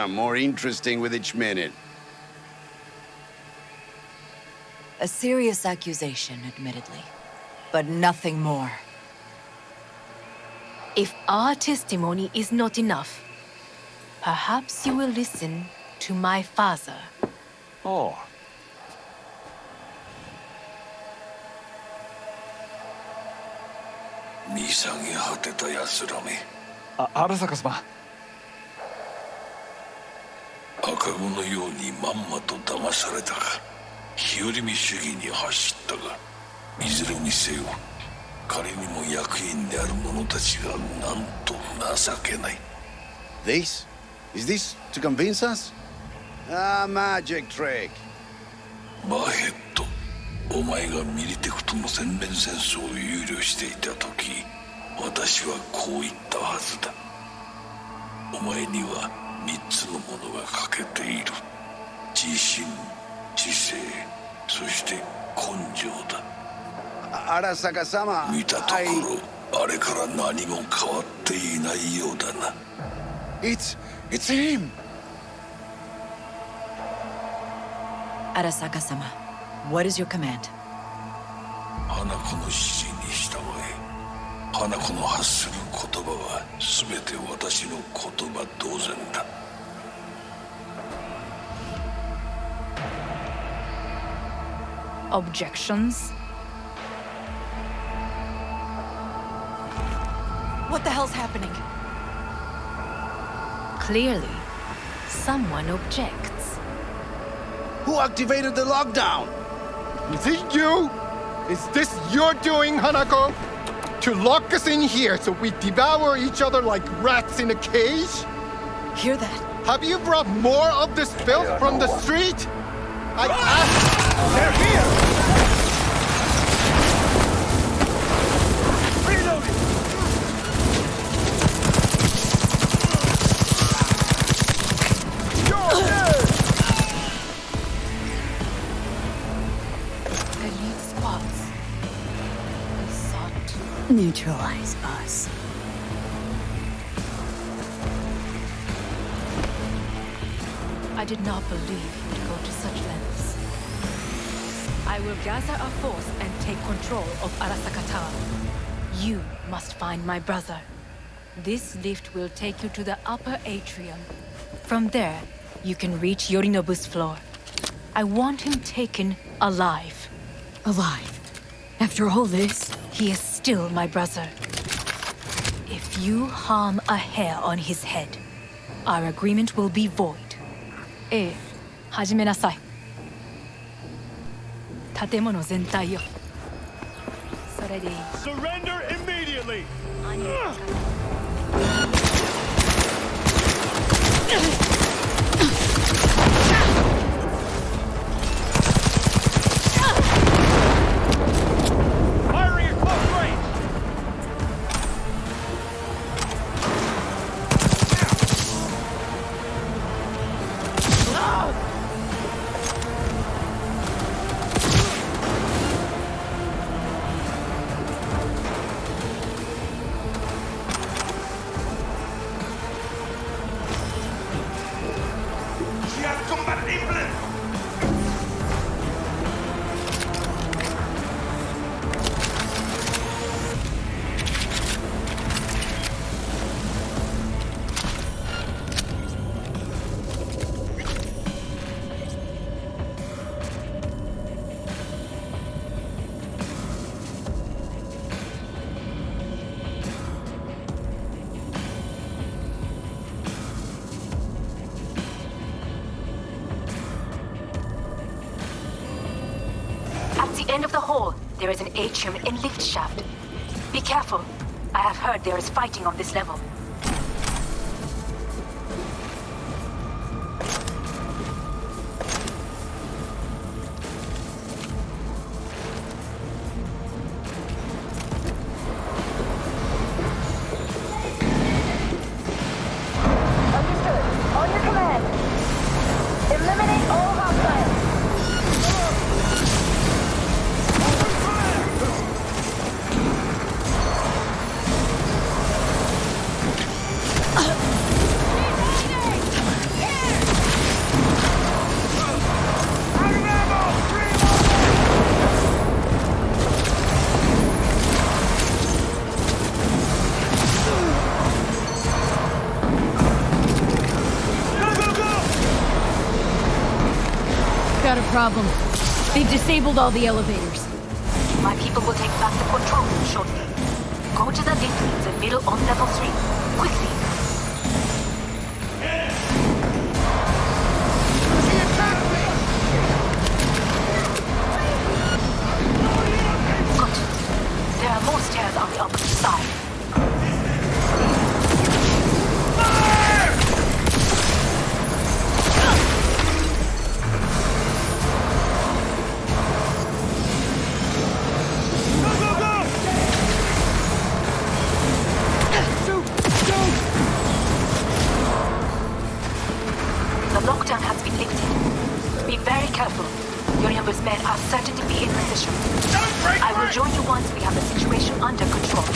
Speaker 14: More interesting with each minute.
Speaker 12: A serious accusation, admittedly. But nothing more.
Speaker 6: If our testimony is not enough, perhaps you will listen to my father.
Speaker 13: Oh.
Speaker 5: 見下げ果てた奴らめ。
Speaker 13: 荒坂様。
Speaker 5: 赤子のようにまんまと騙されたが、日和見主義に走ったが、いずれにせよ彼にも役員である者たちがなんと情けない。
Speaker 14: This? Is this to convince us? Ah, magic trick.
Speaker 5: バーヘッド、お前がミリテクとの全面戦争を憂慮していた時、私はこう言ったはずだ。お前には3つのものが欠けている。自信、知性、そして根性だ。
Speaker 14: Arasaka-sama,
Speaker 5: 見たところ、あれから何も変わっていないようだな。
Speaker 14: It's him!
Speaker 12: Arasaka-sama, what is your command?
Speaker 5: 花子の指示に従え。花子の発する言葉は全て私の言葉同然だ。
Speaker 6: Objections?
Speaker 12: What the hell's happening?
Speaker 6: Clearly, someone objects.
Speaker 14: Who activated the lockdown?
Speaker 15: Is it you? Is this your doing, Hanako? To lock us in here so we devour each other like rats in a cage?
Speaker 12: Hear that?
Speaker 15: Have you brought more of this filth from the street? I asked... They're here!
Speaker 1: Neutralize us.
Speaker 6: I did not believe he would go to such lengths. I will gather a force and take control of Arasaka Tower. You must find my brother. This lift will take you to the upper atrium. From there, you can reach Yorinobu's floor. I want him taken alive.
Speaker 1: Alive? After all this?
Speaker 6: He is still my brother. If you harm a hair on his head, our agreement will be void. 始めなさい。建物全体よ。それでいい。
Speaker 15: Surrender immediately!
Speaker 6: At the end of the hall, there is an atrium and lift shaft. Be careful. I have heard there is fighting on this level.
Speaker 1: Got a problem. They've disabled all the elevators.
Speaker 6: My people will take back the control room shortly. Go to the lift in the middle on level 3. Quickly. Good. There are more stairs on the opposite side. The lockdown has been lifted. Be very careful. Yorinobu's men are certain to be in position. I will join you once we have the situation under control.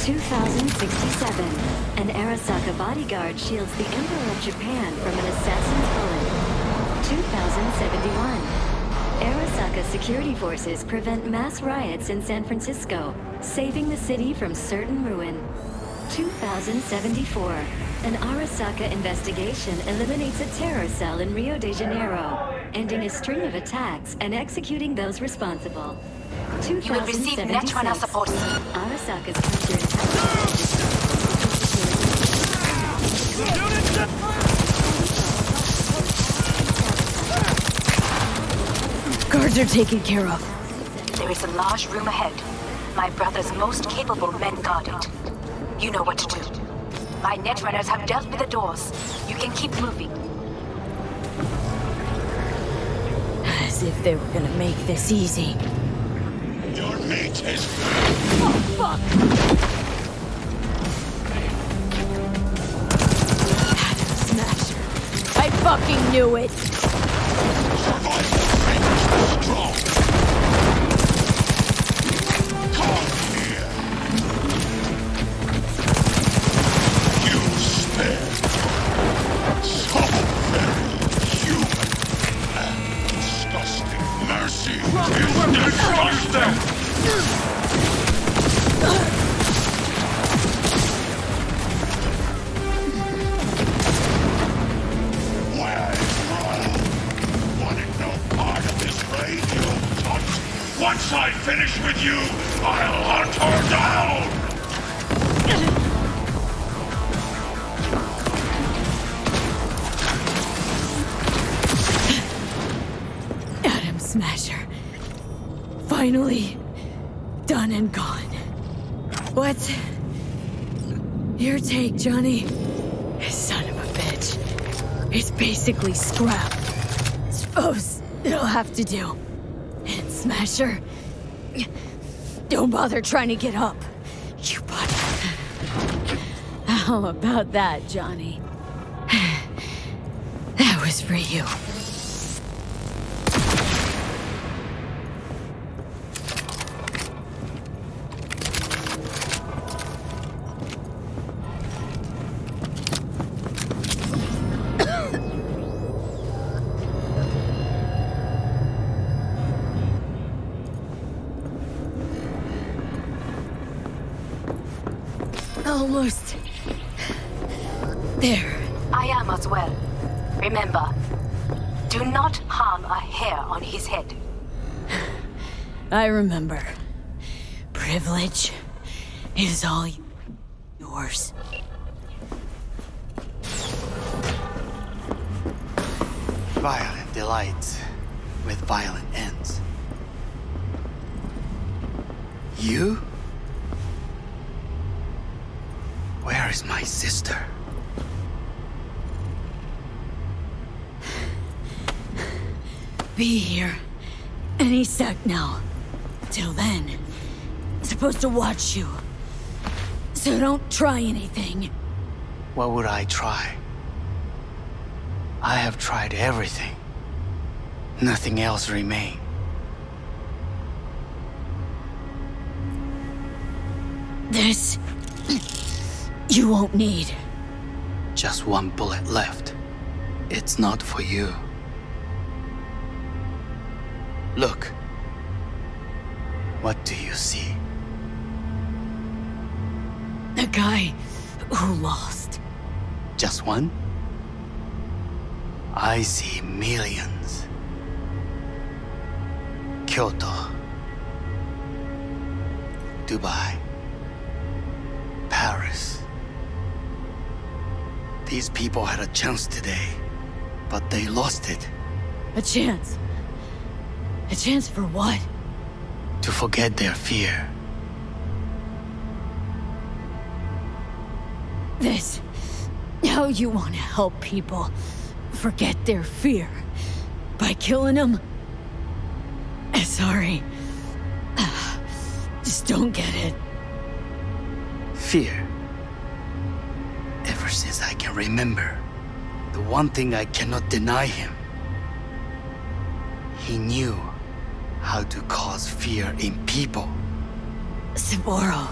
Speaker 16: (2067). An Arasaka bodyguard shields the Emperor of Japan from an assassin's bullet. 2071. Arasaka security forces prevent mass riots in San Francisco, saving the city from certain ruin. 2074. An Arasaka investigation eliminates a terror cell in Rio de Janeiro, ending a string of attacks and executing those responsible.
Speaker 6: You will receive Netrunner support.
Speaker 16: Arasaka's counterattack.
Speaker 1: Guards are taken care of.
Speaker 6: There is a large room ahead. My brother's most capable men guard it. You know what to do. My netrunners have dealt with the doors. You can keep moving.
Speaker 1: As if they were gonna make this easy.
Speaker 7: Your mate is...
Speaker 1: Oh, fuck! Atom Smasher. I fucking knew it!
Speaker 7: Survival remains strong. Come here. You spare. So very human and disgusting. Mercy is disgusting. Once I finish with you, I'll hunt her down!
Speaker 1: Atom Smasher. Finally done and gone. What's your take, Johnny? Son of a bitch. It's basically scrap. Suppose it'll have to do. And Smasher, don't bother trying to get up. You body. How about that, Johnny? That was for you. Almost there.
Speaker 6: I am as well. Remember, do not harm a hair on his head.
Speaker 1: I remember. Privilege is all yours.
Speaker 10: Violent delights with violent ends. You? Where is my sister?
Speaker 1: Be here any sec now. Till then, I'm supposed to watch you. So don't try anything.
Speaker 10: What would I try? I have tried everything. Nothing else remains.
Speaker 1: This... you won't need.
Speaker 10: Just one bullet left. It's not for you. Look. What do you see?
Speaker 1: A guy who lost.
Speaker 10: Just one? I see millions. Kyoto, Dubai, Paris. These people had a chance today, but they lost it.
Speaker 1: A chance? A chance for what?
Speaker 10: To forget their fear.
Speaker 1: This... how you want to help people forget their fear by killing them? Sorry. Just don't get it.
Speaker 10: Fear. Ever since I can remember, the one thing I cannot deny him. He knew how to cause fear in people.
Speaker 1: Saburo.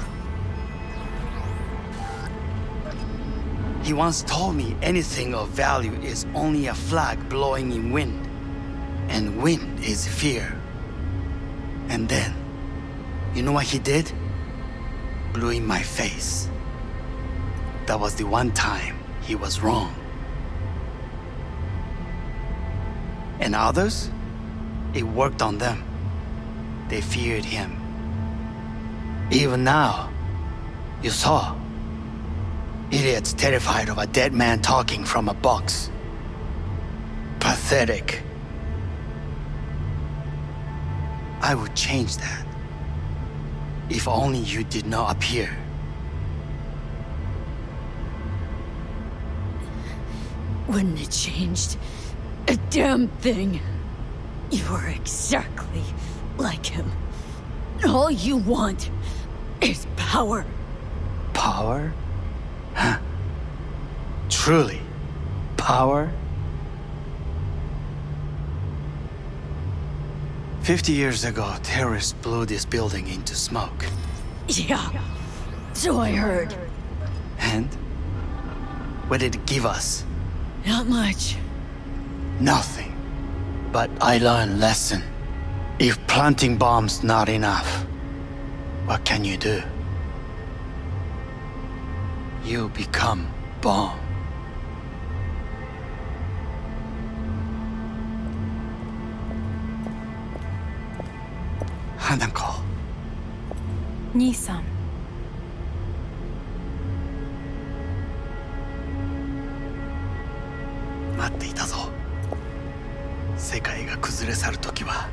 Speaker 10: He once told me anything of value is only a flag blowing in wind. And wind is fear. And then, you know what he did? Blew in my face. That was the one time he was wrong. And others? It worked on them. They feared him. Even now, you saw. Idiots terrified of a dead man talking from a box. Pathetic. I would change that. If only you did not appear.
Speaker 1: Wouldn't have changed a damn thing. You are exactly like him. All you want is power.
Speaker 10: Power? Huh. Truly, power? 50 years ago, terrorists blew this building into smoke.
Speaker 1: Yeah, so I heard.
Speaker 10: And? What did it give us?
Speaker 1: Not much.
Speaker 10: Nothing. But I learned a lesson. If planting bombs not enough, what can you do? You become bomb. Hanako.
Speaker 6: 兄さん。
Speaker 10: 待っていたぞ。世界が崩れ去るときは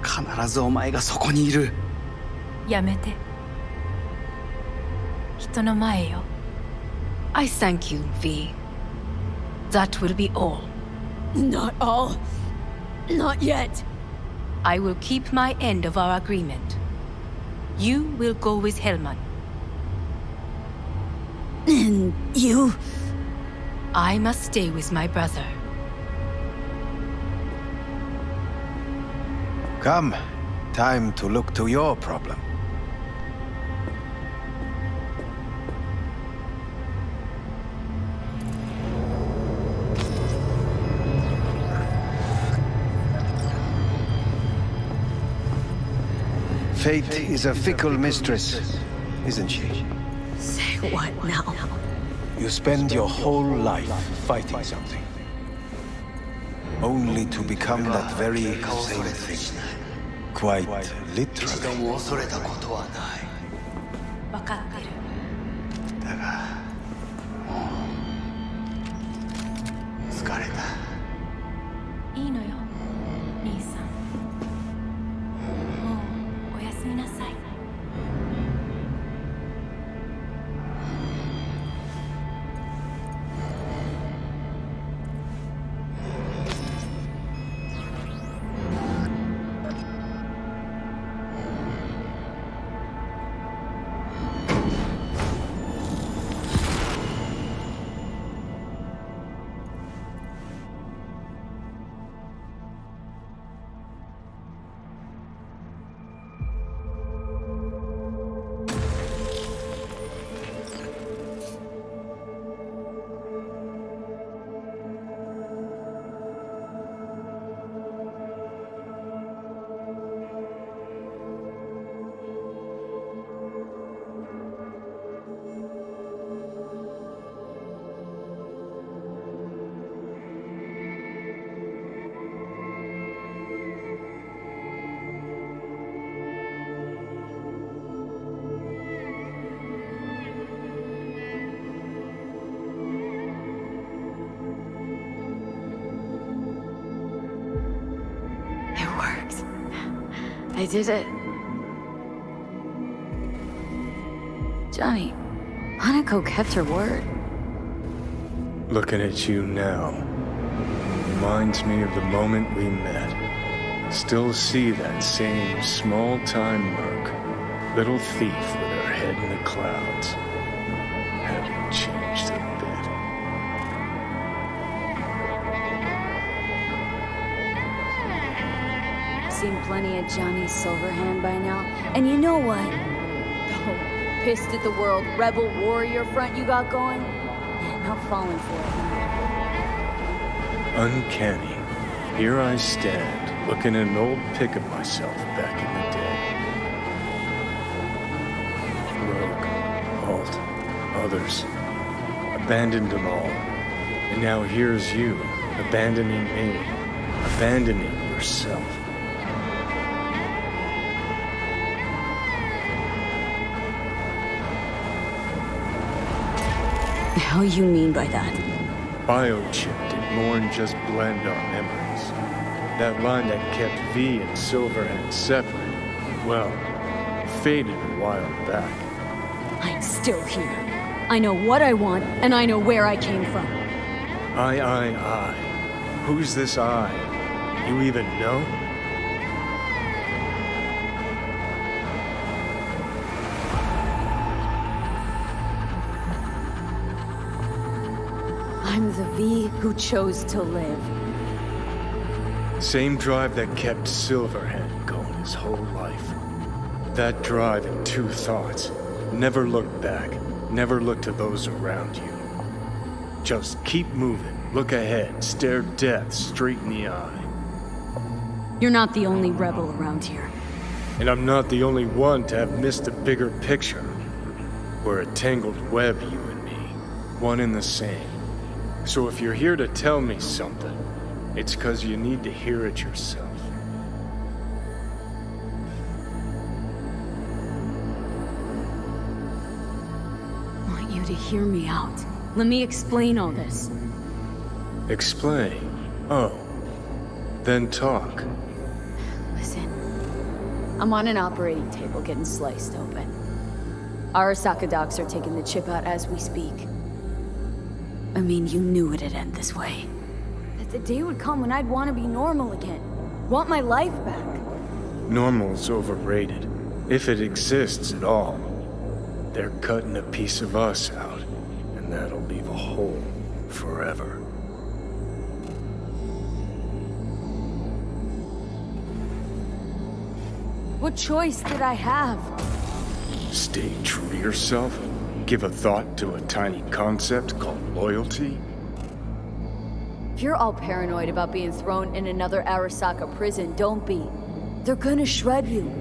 Speaker 10: 必ずお前がそこにいる。
Speaker 6: やめて。人の前よ。I thank you, V. That will be all.
Speaker 1: Not all. Not yet.
Speaker 6: I will keep my end of our agreement. You will go with Hellman.
Speaker 1: And you?
Speaker 6: I must stay with my brother.
Speaker 9: Come. Time to look to your problem. Fate is a fickle mistress, isn't she?
Speaker 1: Say what now?
Speaker 9: You spend your whole life fighting something, only to become that very same thing. Quite literally.
Speaker 6: 分かってる。
Speaker 10: だが、もう疲れた。
Speaker 6: いいのよ、兄さん。もうおやすみなさい。
Speaker 1: I did it. Johnny, Hanako kept her word.
Speaker 2: Looking at you now reminds me of the moment we met. Still see that same small-time merc, little thief with her head in the clouds. Haven't changed a
Speaker 1: I've seen plenty of Johnny Silverhand by now, and you know what? Oh, pissed at the world rebel warrior front you got going? Yeah, not falling for it.
Speaker 2: Uncanny. Here I stand, looking at an old pic of myself back in the day. Rogue, Alt, others. Abandoned them all. And now here's you, abandoning me, abandoning yourself.
Speaker 1: The hell you mean by that?
Speaker 2: Biochip did more than just blend our memories. That line that kept V and Silverhand separate, well, faded a while back.
Speaker 1: I'm still here. I know what I want, and I know where I came from.
Speaker 2: I. Who's this I? You even know?
Speaker 1: I'm the V who chose to live.
Speaker 2: Same drive that kept Silverhand going his whole life. That drive and two thoughts. Never look back. Never look to those around you. Just keep moving. Look ahead. Stare death straight in the eye.
Speaker 1: You're not the only rebel around here.
Speaker 2: And I'm not the only one to have missed the bigger picture. We're a tangled web, you and me. One and the same. So if you're here to tell me something, it's 'cause you need to hear it yourself.
Speaker 1: I want you to hear me out. Let me explain all this.
Speaker 2: Explain? Oh. Then talk.
Speaker 1: Listen. I'm on an operating table getting sliced open. Arasaka docs are taking the chip out as we speak. I mean, you knew it'd end this way. That the day would come when I'd want to be normal again. Want my life back.
Speaker 2: Normal's overrated. If it exists at all. They're cutting a piece of us out, and that'll leave a hole forever.
Speaker 1: What choice did I have?
Speaker 2: Stay true to yourself? Give a thought to a tiny concept called loyalty?
Speaker 1: If you're all paranoid about being thrown in another Arasaka prison, don't be. They're gonna shred you.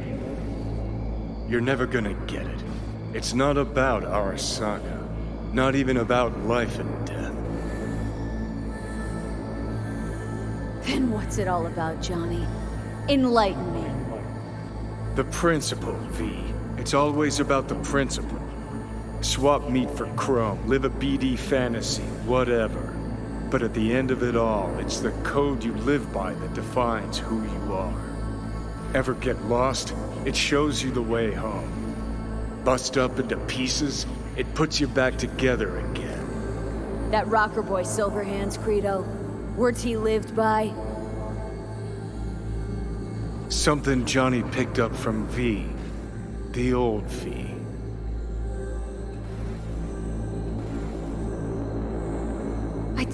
Speaker 2: You're never gonna get it. It's not about Arasaka. Not even about life and death.
Speaker 1: Then what's it all about, Johnny? Enlighten me.
Speaker 2: The principle, V. It's always about the principle. Swap meat for chrome, live a BD fantasy, whatever. But at the end of it all, it's the code you live by that defines who you are. Ever get lost? It shows you the way home. Bust up into pieces, it puts you back together again.
Speaker 1: That rocker boy Silverhand's credo, words he lived by.
Speaker 2: Something Johnny picked up from V. The old V.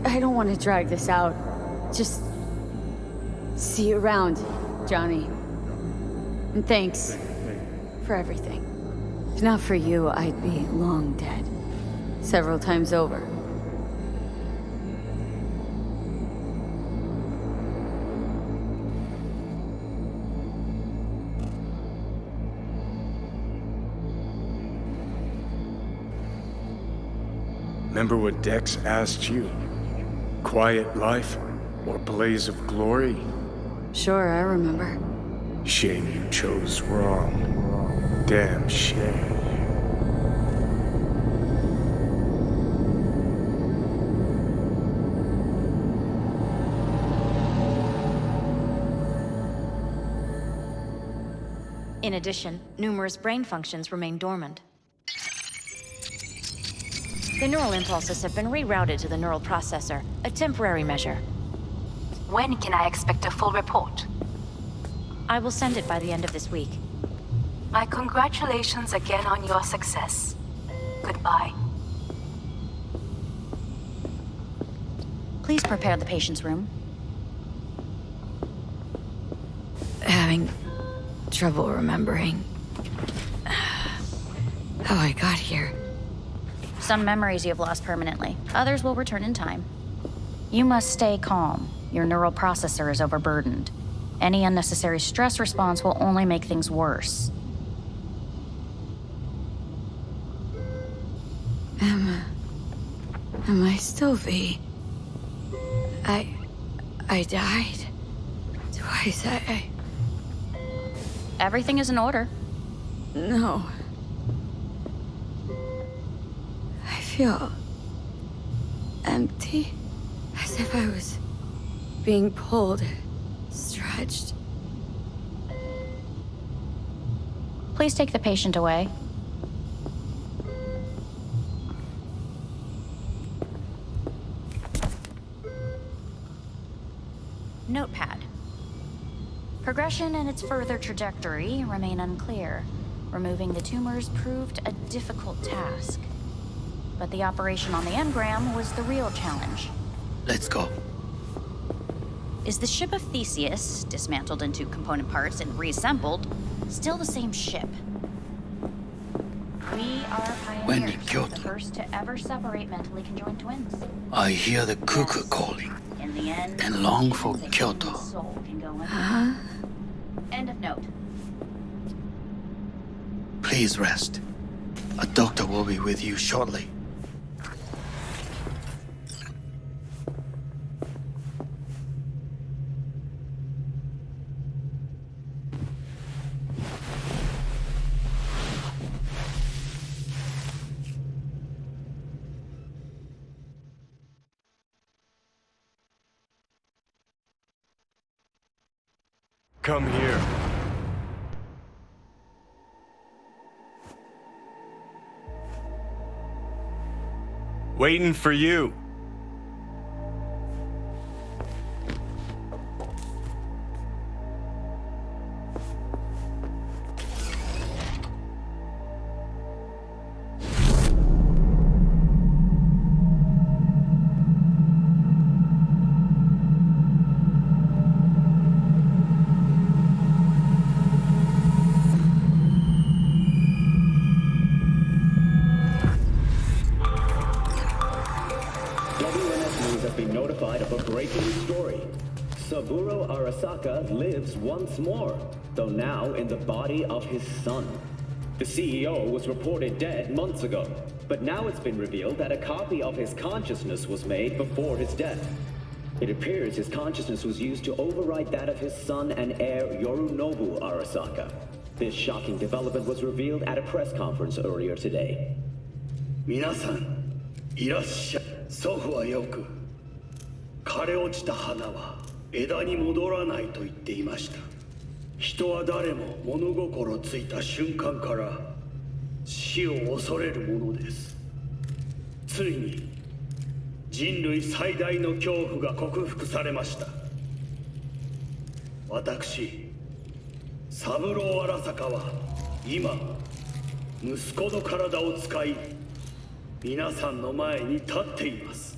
Speaker 1: I don't want to drag this out. Just see you around, Johnny. And thanks for everything. If not for you, I'd be long dead. Several times over.
Speaker 2: Remember what Dex asked you? Quiet life or blaze of glory?
Speaker 1: Sure, I remember.
Speaker 2: Shame you chose wrong. Damn shame.
Speaker 17: In addition, numerous brain functions remain dormant. The neural impulses have been rerouted to the neural processor, a temporary measure.
Speaker 6: When can I expect a full report?
Speaker 17: I will send it by the end of this week.
Speaker 6: My congratulations again on your success. Goodbye.
Speaker 17: Please prepare the patient's room.
Speaker 1: Having trouble remembering how I got here.
Speaker 17: Some memories you have lost permanently. Others will return in time. You must stay calm. Your neural processor is overburdened. Any unnecessary stress response will only make things worse.
Speaker 1: Am I still V? I died twice.
Speaker 17: Everything is in order.
Speaker 1: No. I feel empty, as if I was being pulled, stretched.
Speaker 17: Please take the patient away. Notepad. Progression and its further trajectory remain unclear. Removing the tumors proved a difficult task. But the operation on the engram was the real challenge.
Speaker 10: Let's go.
Speaker 17: Is the ship of Theseus, dismantled into component parts and reassembled, still the same ship? We are pioneers, the first to ever separate mentally conjoined twins.
Speaker 10: I hear the cuckoo calling
Speaker 17: In the end,
Speaker 10: and long for Kyoto.
Speaker 17: soul can go End of note.
Speaker 10: Please rest. A doctor will be with you shortly.
Speaker 2: Come here. Waiting for you.
Speaker 18: Saburo Arasaka lives once more, though now in the body of his son. The CEO was reported dead months ago, but now it's been revealed that a copy of his consciousness was made before his death. It appears his consciousness was used to override that of his son and heir Yorinobu Arasaka. This shocking development was revealed at a press conference earlier today.
Speaker 19: 皆さん、いらっしゃい。祖父はよく、枯れ落ちた花は枝に戻らないと言っていました。人は誰も物心ついた瞬間から死を恐れるものです。ついに人類最大の恐怖が克服されました。私、三郎荒坂は今、息子の体を使い、皆さんの前に立っています。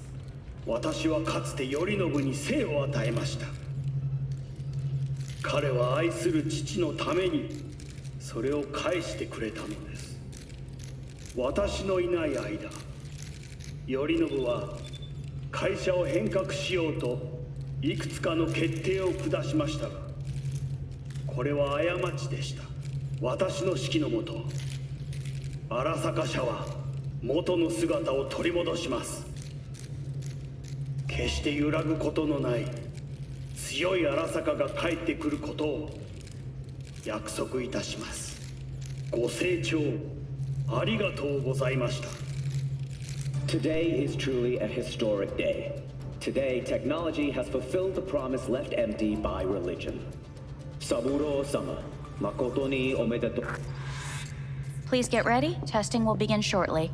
Speaker 19: 私はかつて頼信に生を与えました。彼は愛する父のためにそれを返してくれたのです。私のいない間、頼信は会社を変革しようといくつかの決定を下しましたが、これは過ちでした。私の指揮のもと、荒坂社は元の姿を取り戻します。決して揺らぐことのない強い荒坂が帰ってくることを約束いたします。ご清聴ありがとうございました。
Speaker 18: Today is truly a historic day. Today, technology has fulfilled the promise left empty by religion. Saburo-sama, 誠におめでとう。
Speaker 17: Please get ready. Testing will begin shortly.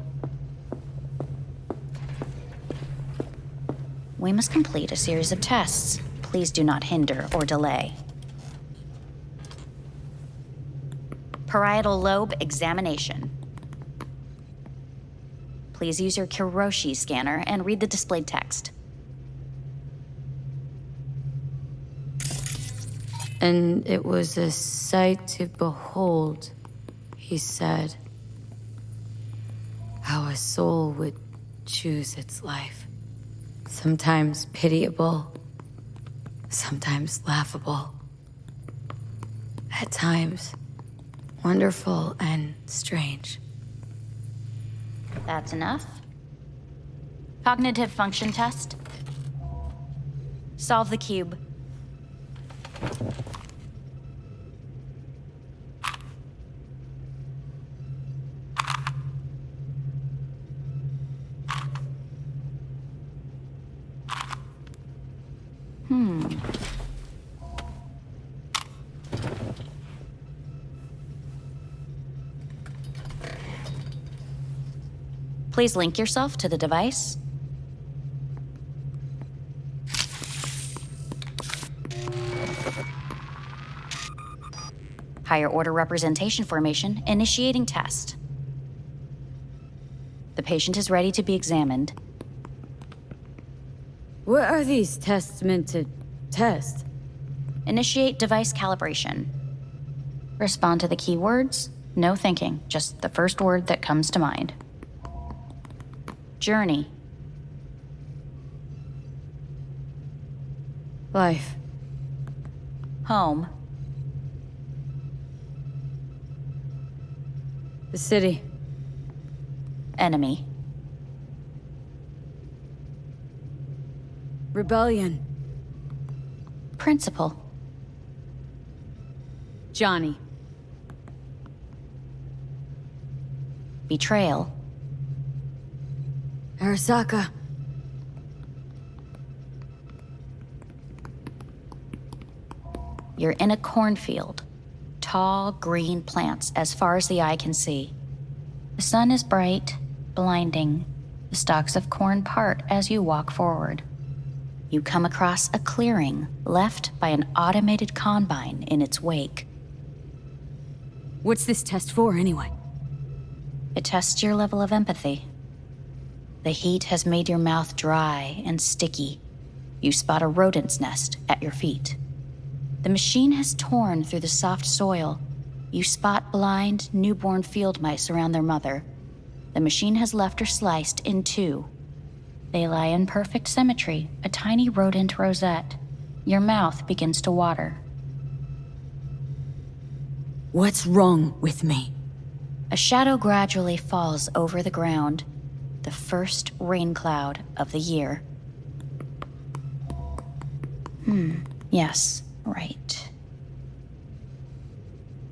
Speaker 17: We must complete a series of tests. Please do not hinder or delay. Parietal lobe examination. Please use your Kiroshi scanner and read the displayed text.
Speaker 1: And it was a sight to behold, he said, how a soul would choose its life. Sometimes pitiable, sometimes laughable. At times, wonderful and strange.
Speaker 17: That's enough. Cognitive function test. Solve the cube. Please link yourself to the device. Higher order representation formation, initiating test. The patient is ready to be examined.
Speaker 1: What are these tests meant to test?
Speaker 17: Initiate device calibration. Respond to the keywords. No thinking, just the first word that comes to mind. Journey.
Speaker 1: Life.
Speaker 17: Home.
Speaker 1: The city.
Speaker 17: Enemy.
Speaker 1: Rebellion.
Speaker 17: Principal.
Speaker 1: Johnny.
Speaker 17: Betrayal.
Speaker 1: Arasaka.
Speaker 17: You're in a cornfield. Tall, green plants as far as the eye can see. The sun is bright, blinding. The stalks of corn part as you walk forward. You come across a clearing left by an automated combine in its wake.
Speaker 1: What's this test for, anyway?
Speaker 17: It tests your level of empathy. The heat has made your mouth dry and sticky. You spot a rodent's nest at your feet. The machine has torn through the soft soil. You spot blind, newborn field mice around their mother. The machine has left her sliced in two. They lie in perfect symmetry, a tiny rodent rosette. Your mouth begins to water.
Speaker 1: What's wrong with me?
Speaker 17: A shadow gradually falls over the ground. The first rain cloud of the year. Yes, right.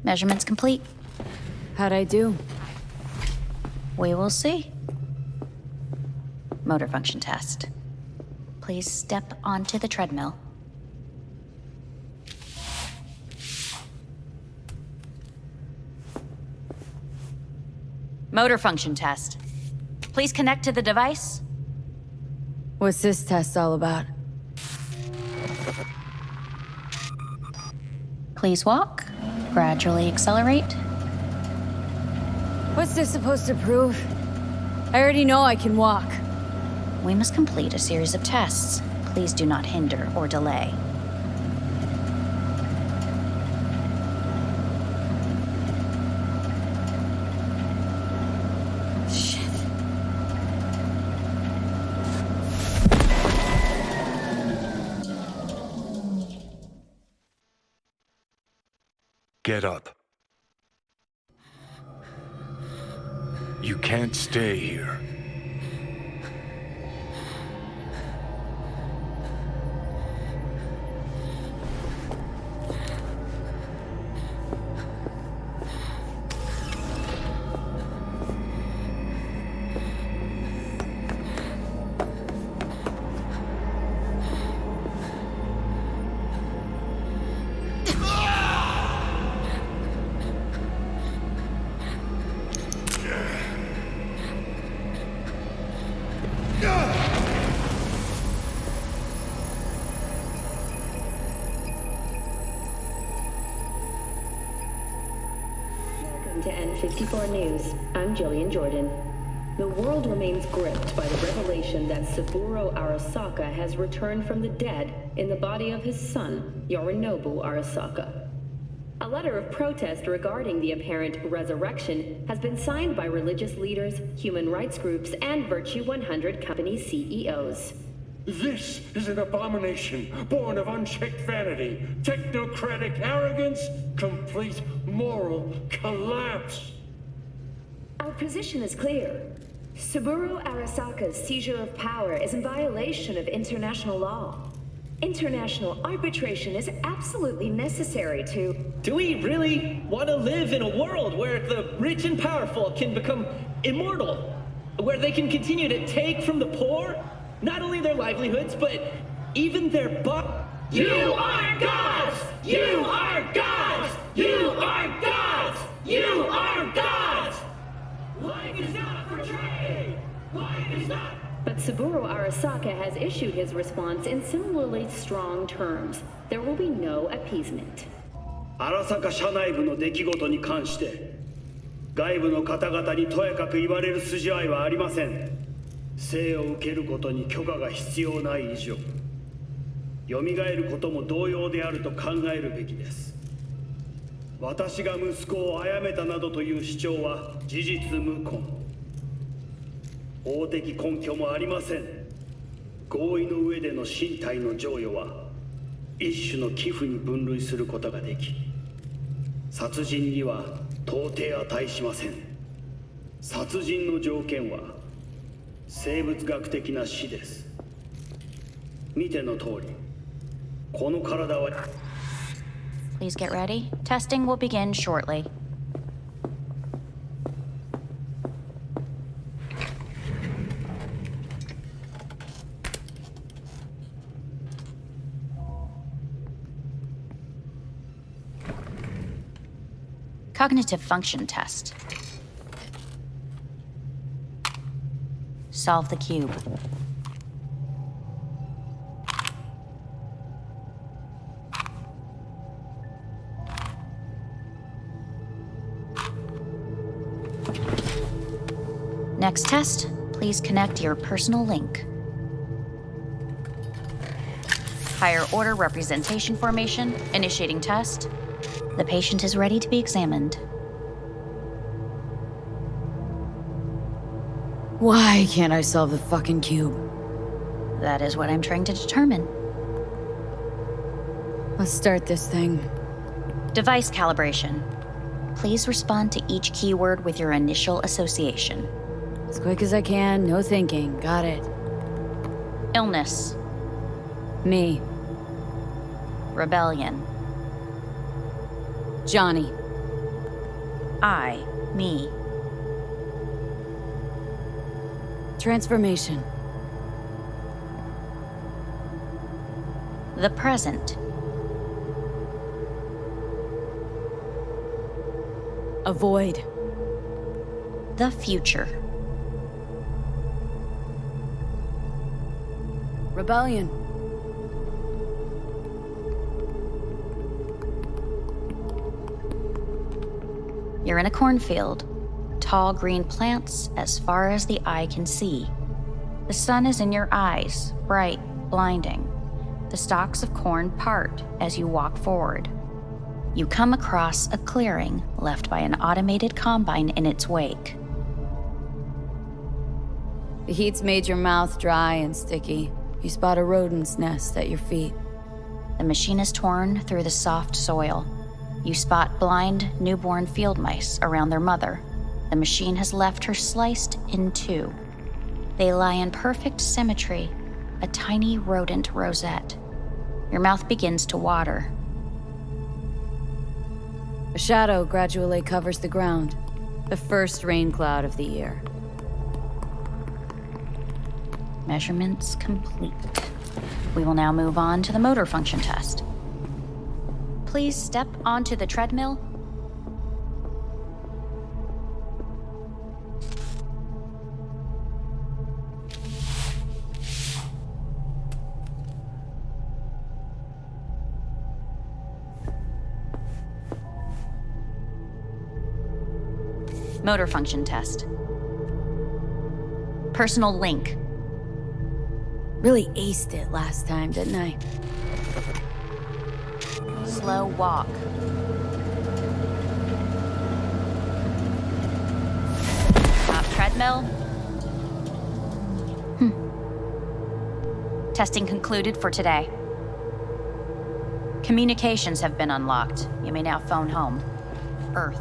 Speaker 17: Measurements complete.
Speaker 1: How'd I do?
Speaker 17: We will see. Motor function test. Please step onto the treadmill. Motor function test. Please connect to the device.
Speaker 1: What's this test all about?
Speaker 17: Please walk. Gradually accelerate.
Speaker 1: What's this supposed to prove? I already know I can walk.
Speaker 17: We must complete a series of tests. Please do not hinder or delay.
Speaker 2: Get up. You can't stay here.
Speaker 16: Welcome to N54 News. I'm Jillian Jordan. The world remains gripped by the revelation that Saburo Arasaka has returned from the dead in the body of his son, Yorinobu Arasaka. A letter of protest regarding the apparent resurrection has been signed by religious leaders, human rights groups, and Virtue 100 company CEOs.
Speaker 20: This is an abomination born of unchecked vanity, technocratic arrogance, complete moral collapse.
Speaker 16: Our position is clear. Saburo Arasaka's seizure of power is in violation of international law. International arbitration is absolutely necessary to...
Speaker 21: Do we really want to live in a world where the rich and powerful can become immortal? Where they can continue to take from the poor? Not only their livelihoods, but even their
Speaker 22: You are gods! You are gods! You are gods! You are gods! Life is not for trade! Life is not...
Speaker 16: But Saburo Arasaka has issued his response in similarly strong terms. There will be no appeasement.
Speaker 19: 荒坂社内部の出来事に関して外部の方々にとやかく言われる筋合いはありません。生を受けることに許可が必要ない以上、蘇ることも同様であると考えるべきです。私が息子を殺めたなどという主張は事実無根。法的根拠もありません。合意の上での身体の贈与は一種の寄付に分類することができ、殺人には到底値しません。殺人の条件は生物学的な死です。見ての通り、この体は。
Speaker 17: Please get ready. Testing will begin shortly. Cognitive function test. Solve the cube. Next test, please connect your personal link. Higher order representation formation, initiating test. The patient is ready to be examined.
Speaker 1: Why can't I solve the fucking cube?
Speaker 17: That is what I'm trying to determine.
Speaker 1: Let's start this thing.
Speaker 17: Device calibration. Please respond to each keyword with your initial association.
Speaker 1: As quick as I can, no thinking. Got it.
Speaker 17: Illness.
Speaker 1: Me.
Speaker 17: Rebellion.
Speaker 1: Johnny.
Speaker 17: I. Me.
Speaker 1: Transformation.
Speaker 17: The present.
Speaker 1: Avoid.
Speaker 17: The future.
Speaker 1: Rebellion.
Speaker 17: You're in a cornfield. Tall green plants as far as the eye can see. The sun is in your eyes, bright, blinding. The stalks of corn part as you walk forward. You come across a clearing left by an automated combine in its wake.
Speaker 1: The heat's made your mouth dry and sticky. You spot a rodent's nest at your feet.
Speaker 17: The machine is torn through the soft soil. You spot blind, newborn field mice around their mother. The machine has left her sliced in two. They lie in perfect symmetry, a tiny rodent rosette. Your mouth begins to water.
Speaker 1: A shadow gradually covers the ground. The first rain cloud of the year.
Speaker 17: Measurements complete. We will now move on to the motor function test. Please step onto the treadmill. Motor function test. Personal link.
Speaker 1: Really aced it last time, didn't I?
Speaker 17: Slow walk. Top treadmill. Testing concluded for today. Communications have been unlocked. You may now phone home. Earth.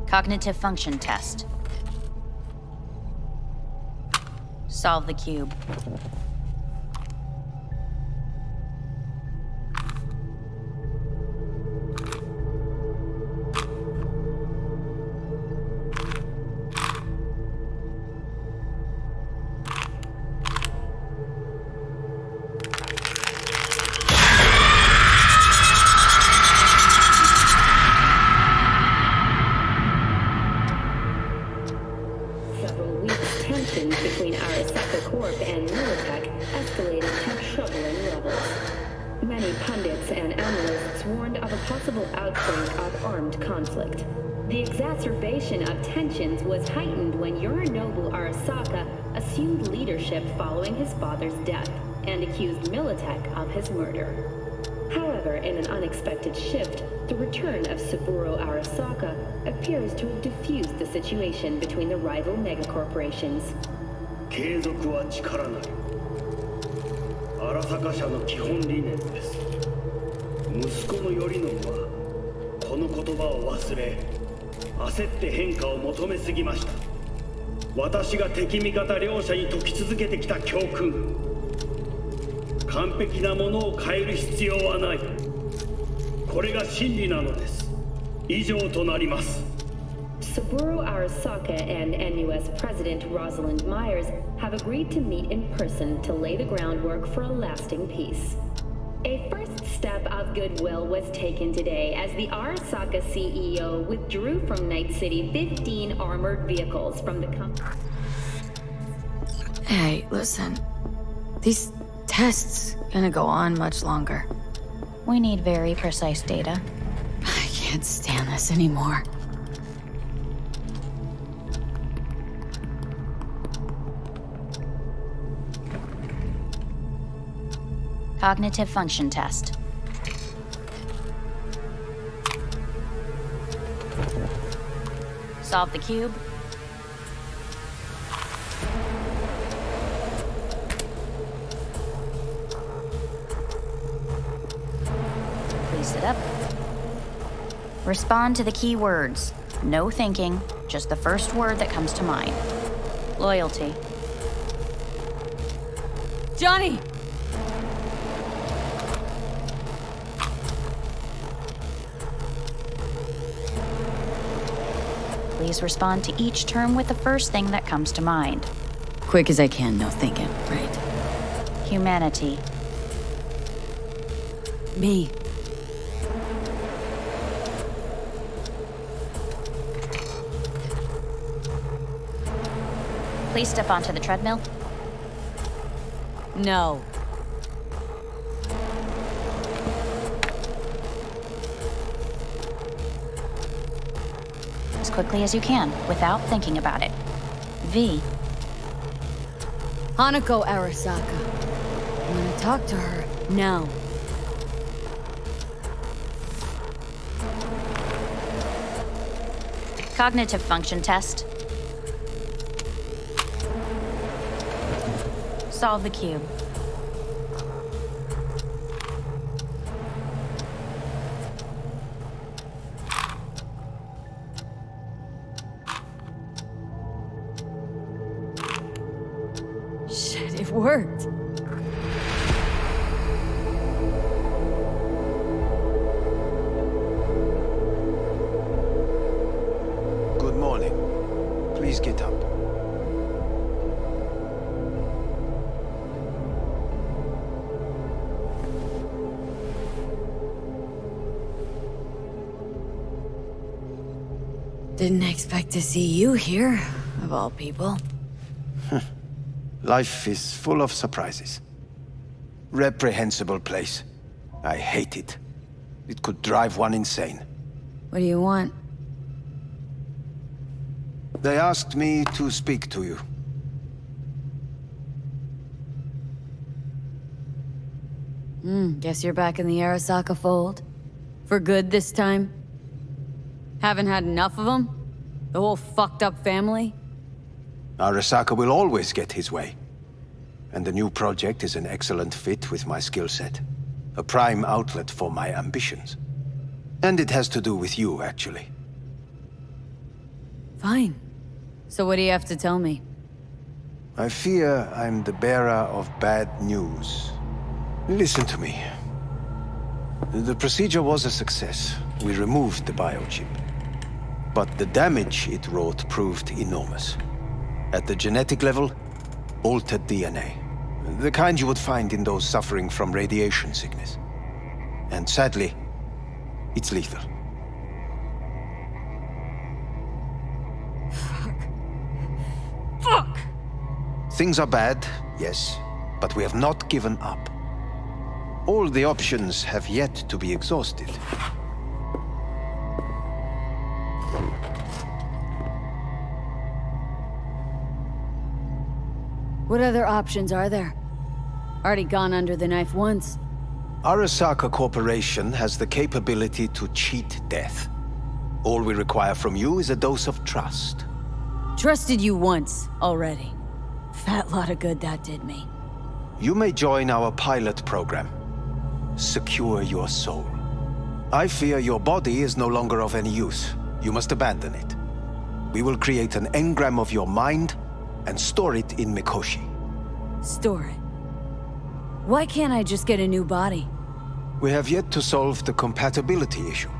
Speaker 17: Cognitive function test. Solve the cube.
Speaker 3: Was heightened when Yorinobu Arasaka assumed leadership following his father's death and accused Militech of his murder. However, in an unexpected shift, the return of Saburo Arasaka appears to have diffused the situation between the rival megacorporations.
Speaker 19: 継続は力なり。荒坂社の基本理念です。息子の頼信はこの言葉を忘れ、焦って変化を求めすぎました。私が敵味方両者に説き続けてきた教訓。完璧なものを変える必要はない。これが真理なのです。以上となります。
Speaker 3: Saburo Arasaka and NUS President Rosalind Myers have agreed to meet in person to lay the groundwork for a lasting peace. A first step of goodwill was taken today as the Arasaka CEO withdrew from Night City 15 armored vehicles from the company.
Speaker 1: Hey, listen. These tests gonna go on much longer.
Speaker 17: We need very precise data.
Speaker 1: I can't stand this anymore.
Speaker 17: Cognitive function test. Solve the cube. Please sit up. Respond to the key words. No thinking, just the first word that comes to mind. Loyalty.
Speaker 1: Johnny!
Speaker 17: Please respond to each term with the first thing that comes to mind.
Speaker 1: Quick as I can, no thinking, right?
Speaker 17: Humanity.
Speaker 1: Me.
Speaker 17: Please step onto the treadmill.
Speaker 1: No.
Speaker 17: As quickly as you can, without thinking about it. V.
Speaker 1: Hanako Arasaka. I'm gonna talk to her now.
Speaker 17: Cognitive function test. Solve the cube.
Speaker 1: Shit, it worked.
Speaker 9: Good morning. Please get up.
Speaker 1: Didn't expect to see you here, of all people.
Speaker 9: Life is full of surprises. Reprehensible place. I hate it. It could drive one insane.
Speaker 1: What do you want?
Speaker 9: They asked me to speak to you.
Speaker 1: Guess you're back in the Arasaka fold. For good this time? Haven't had enough of them? The whole fucked up family?
Speaker 9: Arasaka will always get his way. And the new project is an excellent fit with my skill set. A prime outlet for my ambitions. And it has to do with you, actually.
Speaker 1: Fine. So what do you have to tell me?
Speaker 9: I fear I'm the bearer of bad news. Listen to me. The procedure was a success. We removed the biochip. But the damage it wrought proved enormous. At the genetic level, altered DNA. The kind you would find in those suffering from radiation sickness. And sadly, it's lethal.
Speaker 1: Fuck!
Speaker 9: Things are bad, yes, but we have not given up. All the options have yet to be exhausted.
Speaker 1: What other options are there? Already gone under the knife once.
Speaker 9: Arasaka Corporation has the capability to cheat death. All we require from you is a dose of trust.
Speaker 1: Trusted you once, already. Fat lot of good that did me.
Speaker 9: You may join our pilot program. Secure your soul. I fear your body is no longer of any use. You must abandon it. We will create an engram of your mind and store it in Mikoshi.
Speaker 1: Store it? Why can't I just get a new body?
Speaker 9: We have yet to solve the compatibility issue.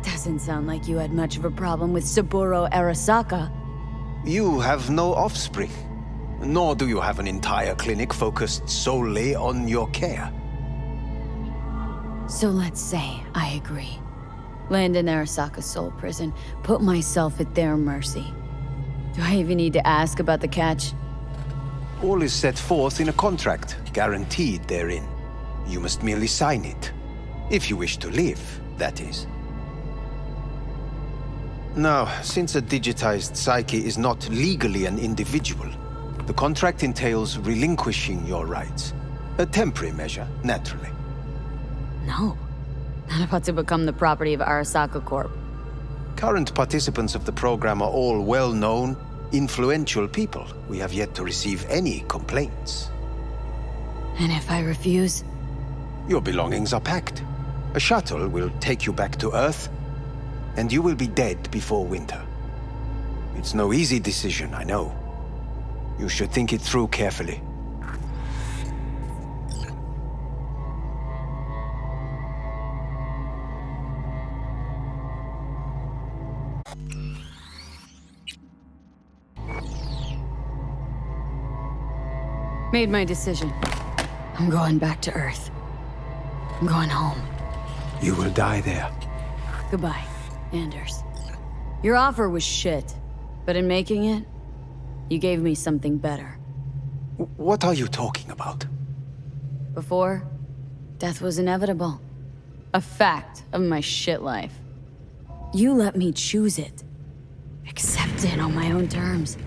Speaker 1: Doesn't sound like you had much of a problem with Saburo Arasaka.
Speaker 9: You have no offspring, nor do you have an entire clinic focused solely on your care.
Speaker 1: So let's say I agree. Land in Arasaka's soul prison, put myself at their mercy. Do I even need to ask about the catch?
Speaker 9: All is set forth in a contract, guaranteed therein. You must merely sign it. If you wish to live, that is. Now, since a digitized psyche is not legally an individual, the contract entails relinquishing your rights. A temporary measure, naturally.
Speaker 1: No. Not about to become the property of Arasaka Corp.
Speaker 9: Current participants of the program are all well-known, influential people. We have yet to receive any complaints.
Speaker 1: And if I refuse?
Speaker 9: Your belongings are packed. A shuttle will take you back to Earth, and you will be dead before winter. It's no easy decision, I know. You should think it through carefully.
Speaker 1: Made my decision. I'm going back to Earth. I'm going home.
Speaker 9: You will die there.
Speaker 1: Goodbye, Anders. Your offer was shit, but in making it, you gave me something better.
Speaker 9: What are you talking about?
Speaker 1: Before, death was inevitable. A fact of my shit life. You let me choose it. Accept it on my own terms.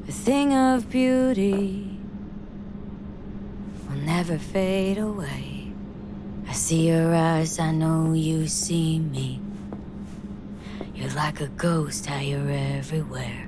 Speaker 1: A thing of beauty will never fade away. I see your eyes, I know you see me. You're like a ghost, how you're everywhere.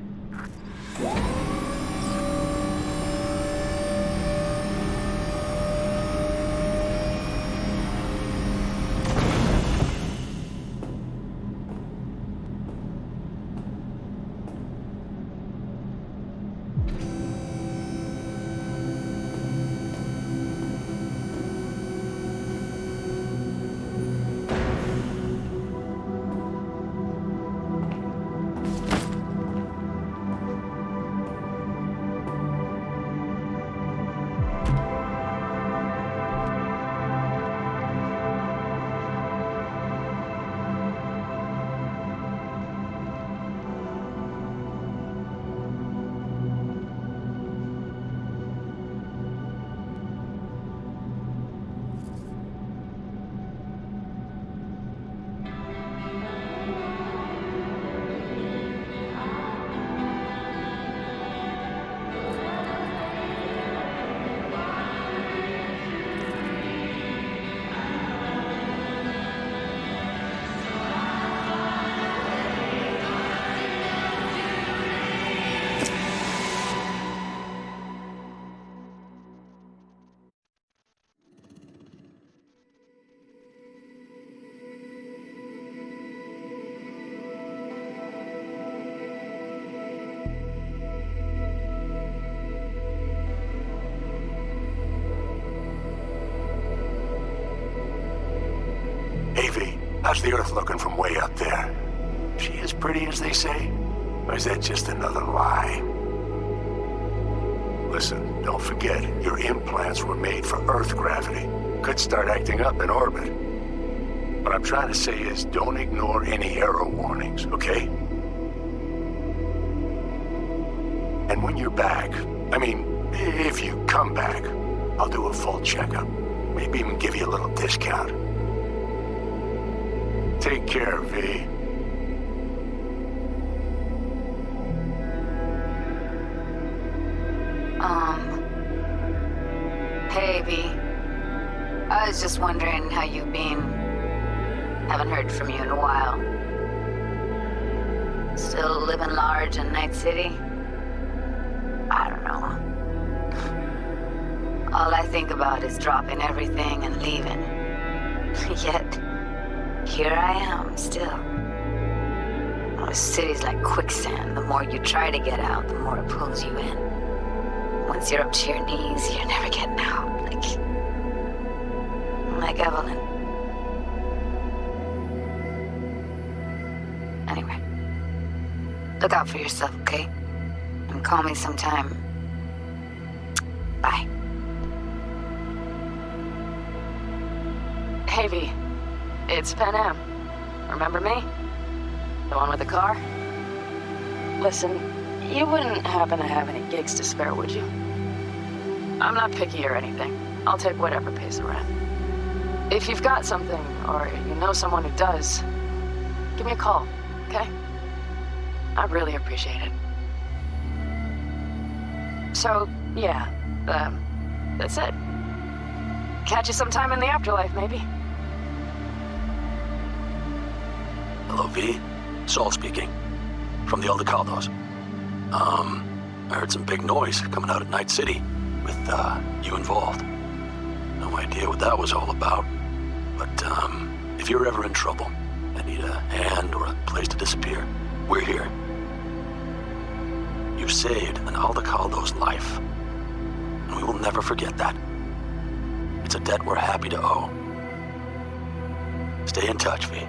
Speaker 7: How's the Earth looking from way up there? She as pretty as they say? Or is that just another lie? Listen, don't forget, your implants were made for Earth gravity. Could start acting up in orbit. What I'm trying to say is, don't ignore any error warnings, okay? And when you're back, I mean, if you come back, I'll do a full checkup. Maybe even give you a little discount. Take care, V.
Speaker 1: Hey, V. I was just wondering how you've been. Haven't heard from you in a while. Still living large in Night City? I don't know. All I think about is dropping everything and leaving. Yet, here I am, still. The city's like quicksand. The more you try to get out, the more it pulls you in. Once you're up to your knees, you're never getting out. Like Evelyn. Anyway, look out for yourself, okay? And call me sometime. Bye. Hey, V. It's Pan Am. Remember me? The one with the car? Listen, you wouldn't happen to have any gigs to spare, would you? I'm not picky or anything. I'll take whatever pays the rent. If you've got something, or you know someone who does, give me a call, okay? I'd really appreciate it. So, yeah, that's it. Catch you sometime in the afterlife, maybe.
Speaker 4: Hello, V. Saul speaking. From the Aldecaldos. I heard some big noise coming out of Night City with, you involved. No idea what that was all about. But, if you're ever in trouble and need a hand or a place to disappear, we're here. You saved an Aldecaldo's life. And we will never forget that. It's a debt we're happy to owe. Stay in touch, V.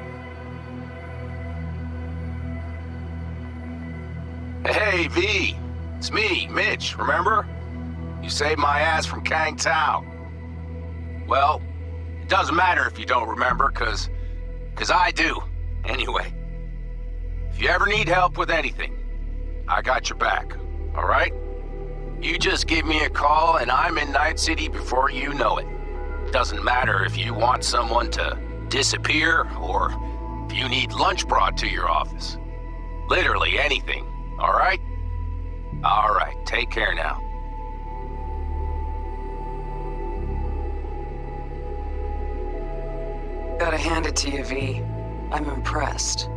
Speaker 8: Hey, V. It's me, Mitch, remember? You saved my ass from Kang Tao. Well, it doesn't matter if you don't remember, cause I do. Anyway, if you ever need help with anything, I got your back, all right? You just give me a call and I'm in Night City before you know it. Doesn't matter if you want someone to disappear or if you need lunch brought to your office. Literally anything, all right? All right, take care now.
Speaker 23: Gotta hand it to you, V. I'm impressed.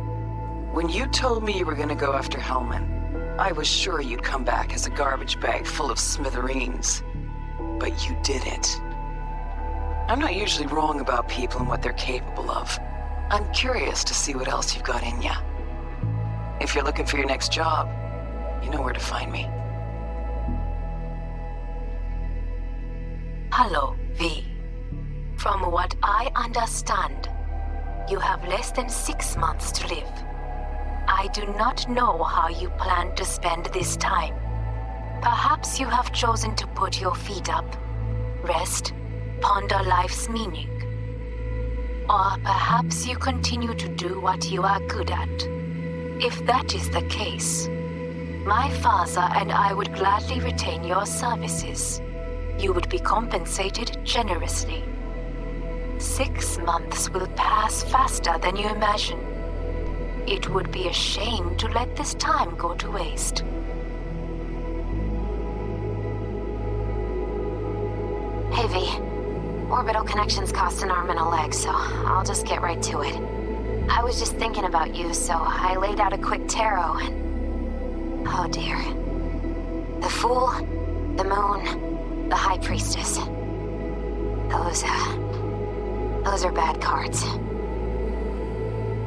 Speaker 23: When you told me you were gonna go after Hellman, I was sure you'd come back as a garbage bag full of smithereens. But you didn't. I'm not usually wrong about people and what they're capable of. I'm curious to see what else you've got in ya. If you're looking for your next job, you know where to find me.
Speaker 24: Hello, V. From what I understand, you have less than 6 months to live. I do not know how you plan to spend this time. Perhaps you have chosen to put your feet up, rest, ponder life's meaning. Or perhaps you continue to do what you are good at. If that is the case, my father and I would gladly retain your services. You would be compensated generously. 6 months will pass faster than you imagine. It would be a shame to let this time go to waste.
Speaker 25: Hey, V. Orbital connections cost an arm and a leg, so I'll just get right to it. I was just thinking about you, so I laid out a quick tarot and... oh dear. The Fool, the Moon, the High Priestess. Those are bad cards.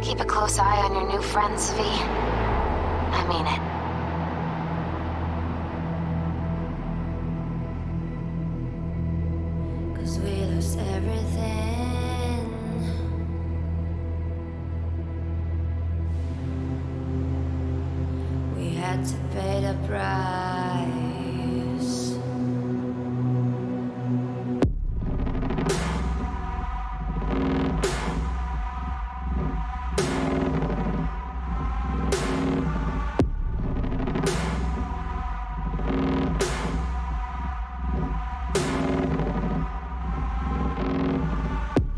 Speaker 25: Keep a close eye on your new friends, V. I mean it.
Speaker 26: Cause we lost everything. We had to pay the price.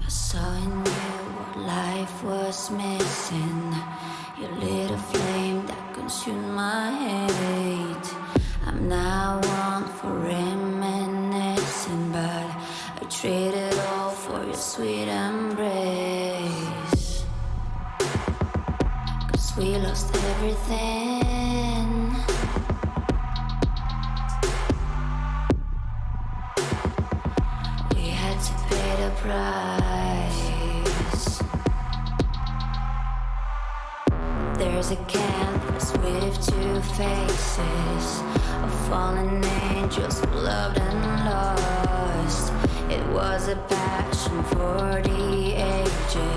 Speaker 26: I saw in you what life was missing. Your little flame that consumed my hate. I'm now one for reminiscing, but I traded all for your sweet embrace. Cause we lost everything. We had to pay the price. There's a canvas with 2 faces of fallen angels who loved and lost. It was a passion for the ages.